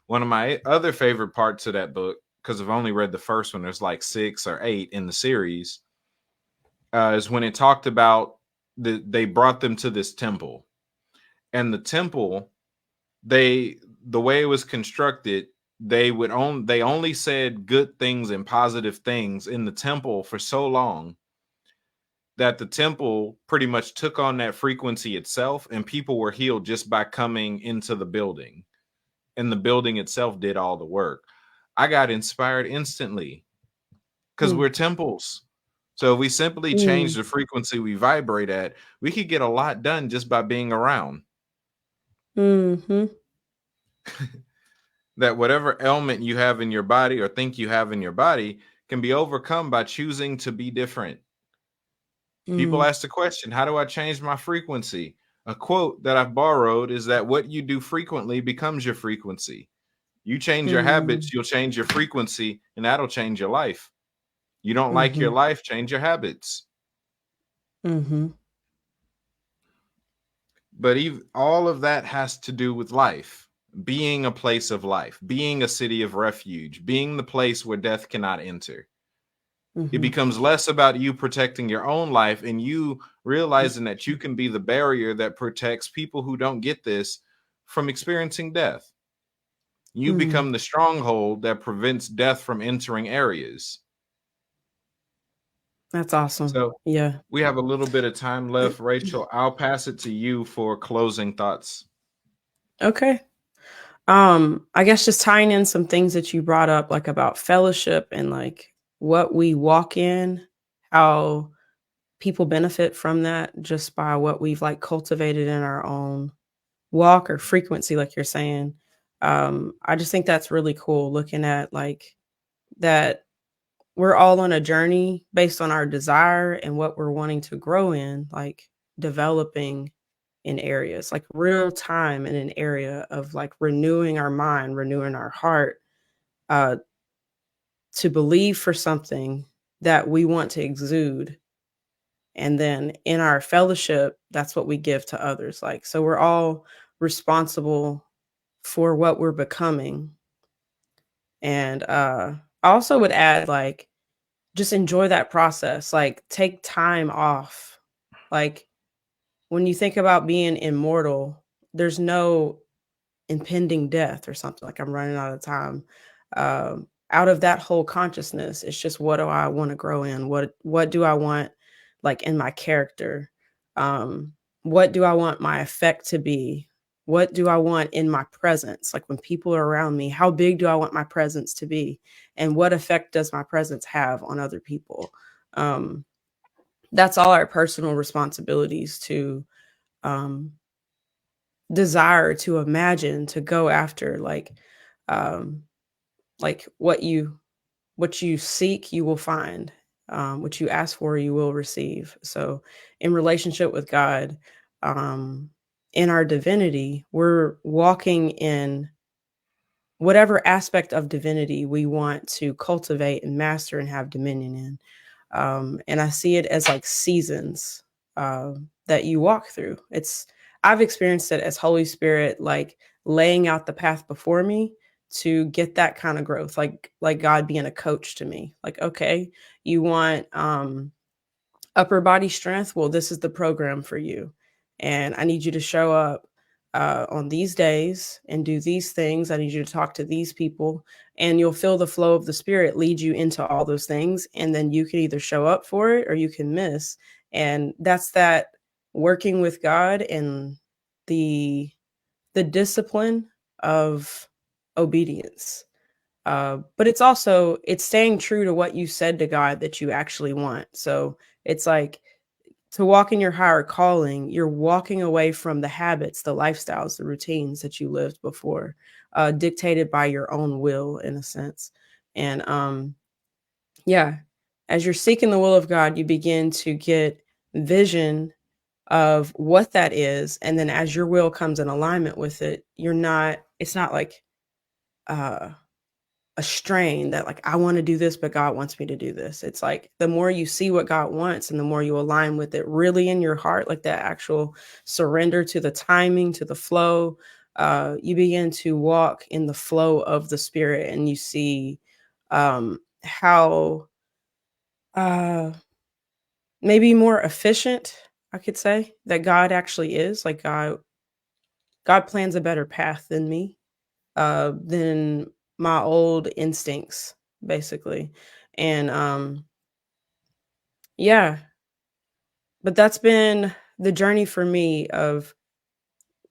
One of my other favorite parts of that book, because I've only read the first one, there's like 6 or 8 in the series, is when it talked about they brought them to this temple. And the temple, the way it was constructed, they only said good things and positive things in the temple for so long that the temple pretty much took on that frequency itself, and people were healed just by coming into the building. And the building itself did all the work. I got inspired instantly because we're temples. So if we simply change the frequency we vibrate at, we could get a lot done just by being around. Mm-hmm. That whatever ailment you have in your body or think you have in your body can be overcome by choosing to be different. People ask the question, how do I change my frequency? A quote that I've borrowed is that what you do frequently becomes your frequency. You change your habits, you'll change your frequency, and that'll change your life. You don't like your life, change your habits. But all of that has to do with life, being a place of life, being a city of refuge, being the place where death cannot enter. It becomes less about you protecting your own life and you realizing that you can be the barrier that protects people who don't get this from experiencing death. You become the stronghold that prevents death from entering areas. That's awesome. So yeah, we have a little bit of time left. Rachel, I'll pass it to you for closing thoughts. Okay. I guess just tying in some things that you brought up, like about fellowship and like what we walk in, how people benefit from that just by what we've like cultivated in our own walk or frequency, like you're saying. I just think that's really cool looking at like that we're all on a journey based on our desire and what we're wanting to grow in, like developing in areas, like real time in an area of like renewing our mind, renewing our heart, to believe for something that we want to exude. And then in our fellowship, that's what we give to others. Like, so we're all responsible for what we're becoming. And I also would add, like, just enjoy that process. Like, take time off. Like, when you think about being immortal, there's no impending death or something like I'm running out of time. Out of that whole consciousness, it's just what do I want to grow in? What do I want like in my character? What do I want my effect to be? What do I want in my presence? Like when people are around me, how big do I want my presence to be? And what effect does my presence have on other people? That's all our personal responsibilities to desire, to imagine, to go after, like what you seek you will find, what you ask for you will receive. So in relationship with God, in our divinity, we're walking in whatever aspect of divinity we want to cultivate and master and have dominion in. And I see it as like seasons that you walk through. I've experienced it as Holy Spirit, like laying out the path before me to get that kind of growth, like God being a coach to me. Like, okay, you want upper body strength? Well, this is the program for you. And I need you to show up on these days and do these things. I need you to talk to these people, and you'll feel the flow of the Spirit lead you into all those things. And then you can either show up for it or you can miss. And that's that working with God and the discipline of obedience. But it's staying true to what you said to God that you actually want. So it's like to walk in your higher calling, you're walking away from the habits, the lifestyles, the routines that you lived before, dictated by your own will in a sense. And yeah, as you're seeking the will of God, you begin to get vision of what that is. And then as your will comes in alignment with it, it's not like uh, a strain that like, I want to do this, but God wants me to do this. It's like the more you see what God wants and the more you align with it really in your heart, like that actual surrender to the timing, to the flow, you begin to walk in the flow of the spirit and you see how uh, maybe more efficient, I could say, that God actually is. Like God plans a better path than me, than my old instincts, basically. And yeah, but that's been the journey for me of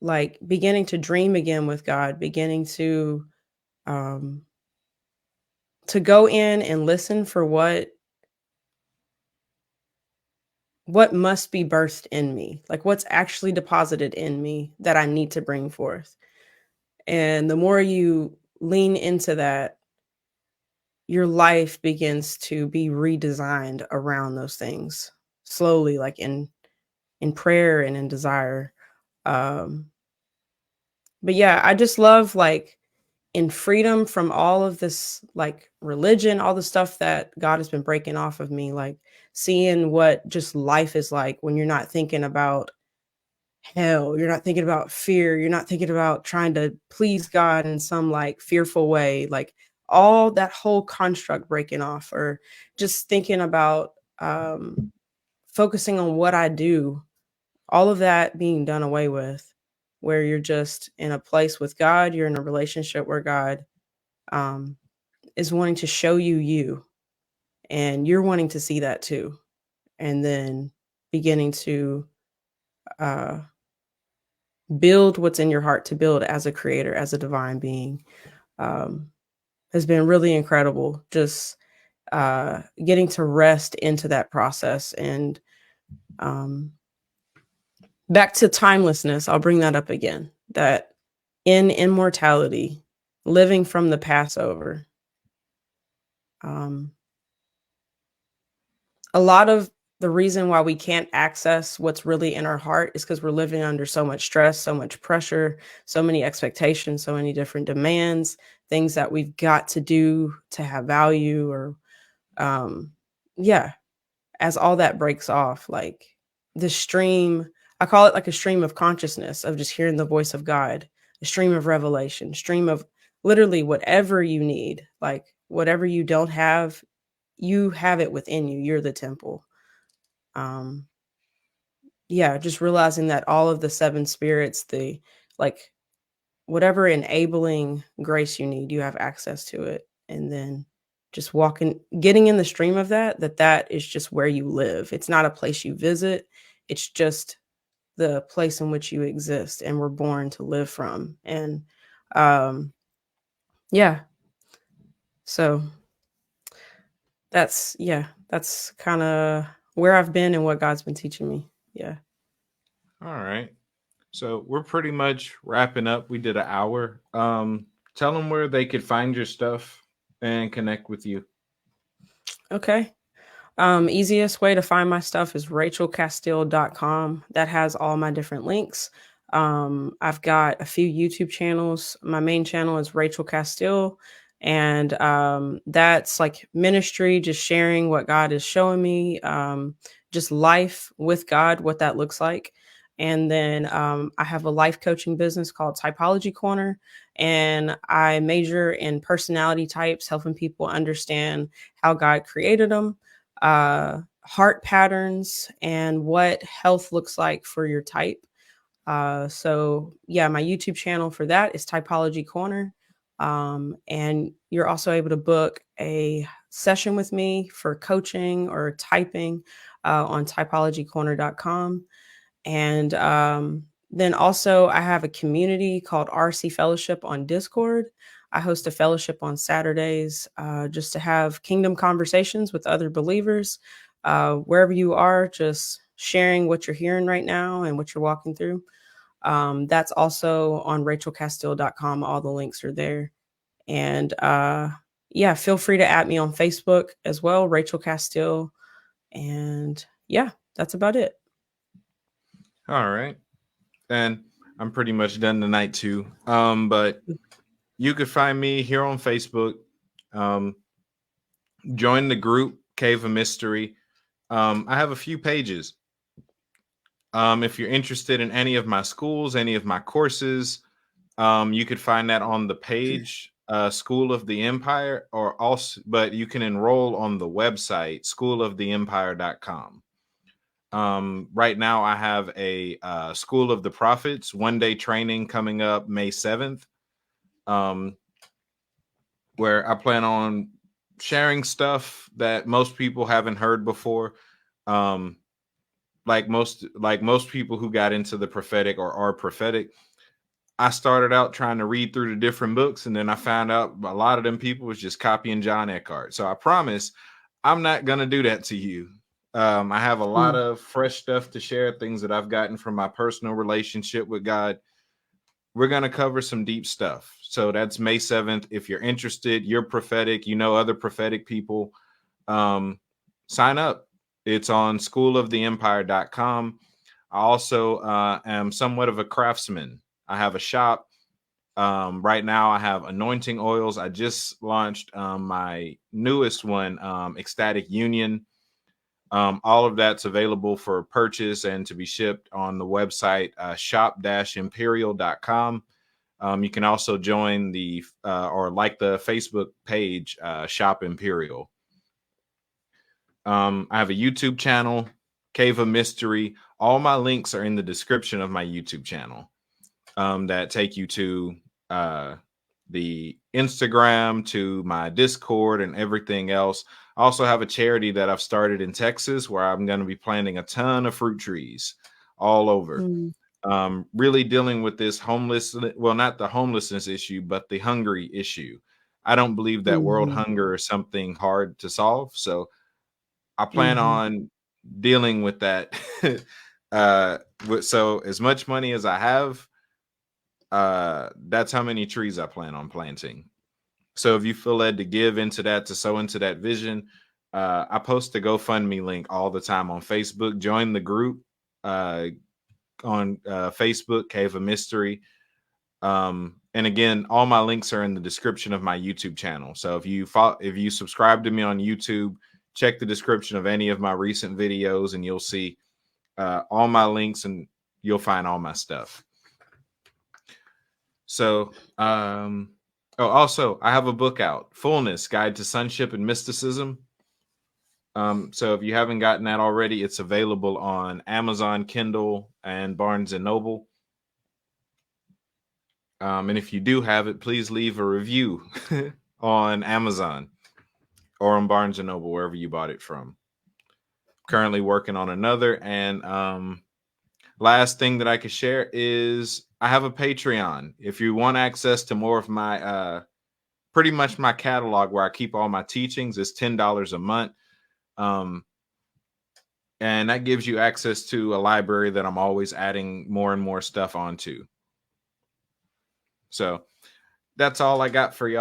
like beginning to dream again with God, beginning um to go in and listen for what must be birthed in me, like what's actually deposited in me that I need to bring forth. And the more you lean into that, your life begins to be redesigned around those things slowly, like in prayer and in desire. Um, but yeah, I just love like in freedom from all of this like religion, all the stuff that God has been breaking off of me, like seeing what just life is like when you're not thinking about hell, you're not thinking about fear, you're not thinking about trying to please God in some like fearful way, like all that whole construct breaking off, or just thinking about focusing on what I do, all of that being done away with, where you're just in a place with God, you're in a relationship where God um, is wanting to show you you, and you're wanting to see that too, and then beginning to uh, build what's in your heart to build as a creator, as a divine being, um, has been really incredible. Just getting to rest into that process. And um, back to timelessness, I'll bring that up again, that in immortality, living from the Passover, um, a lot of the reason why we can't access what's really in our heart is because we're living under so much stress, so much pressure, so many expectations, so many different demands, things that we've got to do to have value, or um yeah, as all that breaks off, like the stream, I call it like a stream of consciousness of just hearing the voice of God, a stream of revelation, stream of literally whatever you need, like whatever you don't have, you have it within you. You're the temple. um yeah, just realizing that all of the seven spirits, the like whatever enabling grace you need, you have access to it. And then just walking, getting in the stream of that, that is just where you live. It's not a place you visit. It's just the place in which you exist and were born to live from. And um yeah, so that's kind of where I've been and what God's been teaching me. Yeah. All right. So we're pretty much wrapping up. We did an hour. Tell them where they could find your stuff and connect with you. Okay. Easiest way to find my stuff is rachelcastille.com. That has all my different links. I've got a few YouTube channels. My main channel is Rachel Castille, and that's like ministry, just sharing what God is showing me, just life with God, what that looks like. And then I have a life coaching business called Typology Corner, and I major in personality types, helping people understand how God created them, heart patterns, and what health looks like for your type. So yeah, my YouTube channel for that is Typology Corner. And you're also able to book a session with me for coaching or typing on typologycorner.com. And then also, I have a community called RC Fellowship on Discord. I host a fellowship on Saturdays just to have kingdom conversations with other believers. Wherever you are, just sharing what you're hearing right now and what you're walking through. That's also on rachelcastille.com. All the links are there. And yeah, feel free to add me on Facebook as well, Rachel Castille. And yeah, that's about it. All right. And I'm pretty much done tonight too. But you could find me here on Facebook. Um, join the group Cave of Mystery. I have a few pages. If you're interested in any of my schools, any of my courses, you could find that on the page, School of the Empire, or also, but you can enroll on the website, schooloftheempire.com. Right now, I have a School of the Prophets 1-day training coming up May 7th, where I plan on sharing stuff that most people haven't heard before. Like most people who got into the prophetic or are prophetic, I started out trying to read through the different books, and then I found out a lot of them people was just copying John Eckhart. So I promise I'm not gonna do that to you. I have a lot Mm. of fresh stuff to share, things that I've gotten from my personal relationship with God. We're gonna cover some deep stuff. So that's May 7th. If you're interested, you're prophetic, you know other prophetic people, sign up. It's on schooloftheempire.com. I also am somewhat of a craftsman. I have a shop. Right now, I have anointing oils. I just launched my newest one, Ecstatic Union. All of that's available for purchase and to be shipped on the website, shop-imperial.com. You can also join the or like the Facebook page, Shop Imperial. I have a YouTube channel, Cave of Mystery. All my links are in the description of my YouTube channel, that take you to the Instagram, to my Discord, and everything else. I also have a charity that I've started in Texas where I'm going to be planting a ton of fruit trees all over. Mm. Really dealing with this not the homelessness issue, but the hungry issue. I don't believe that world Mhm. hunger is something hard to solve. So I plan Mhm. on dealing with that. So as much money as I have, that's how many trees I plan on planting. So if you feel led to give into that, to sow into that vision, I post the GoFundMe link all the time on Facebook. Join the group on Facebook, Cave of Mystery. And again, all my links are in the description of my YouTube channel. So if you subscribe to me on YouTube, check the description of any of my recent videos, and you'll see all my links, and you'll find all my stuff. So, also, I have a book out, Fullness, Guide to Sonship and Mysticism. So if you haven't gotten that already, it's available on Amazon, Kindle, and Barnes and Noble. And if you do have it, please leave a review on Amazon or on Barnes and Noble, wherever you bought it from. Currently working on another. And last thing that I could share is I have a Patreon. If you want access to more of my pretty much my catalog where I keep all my teachings, is $10 a month. And that gives you access to a library that I'm always adding more and more stuff onto. So that's all I got for y'all.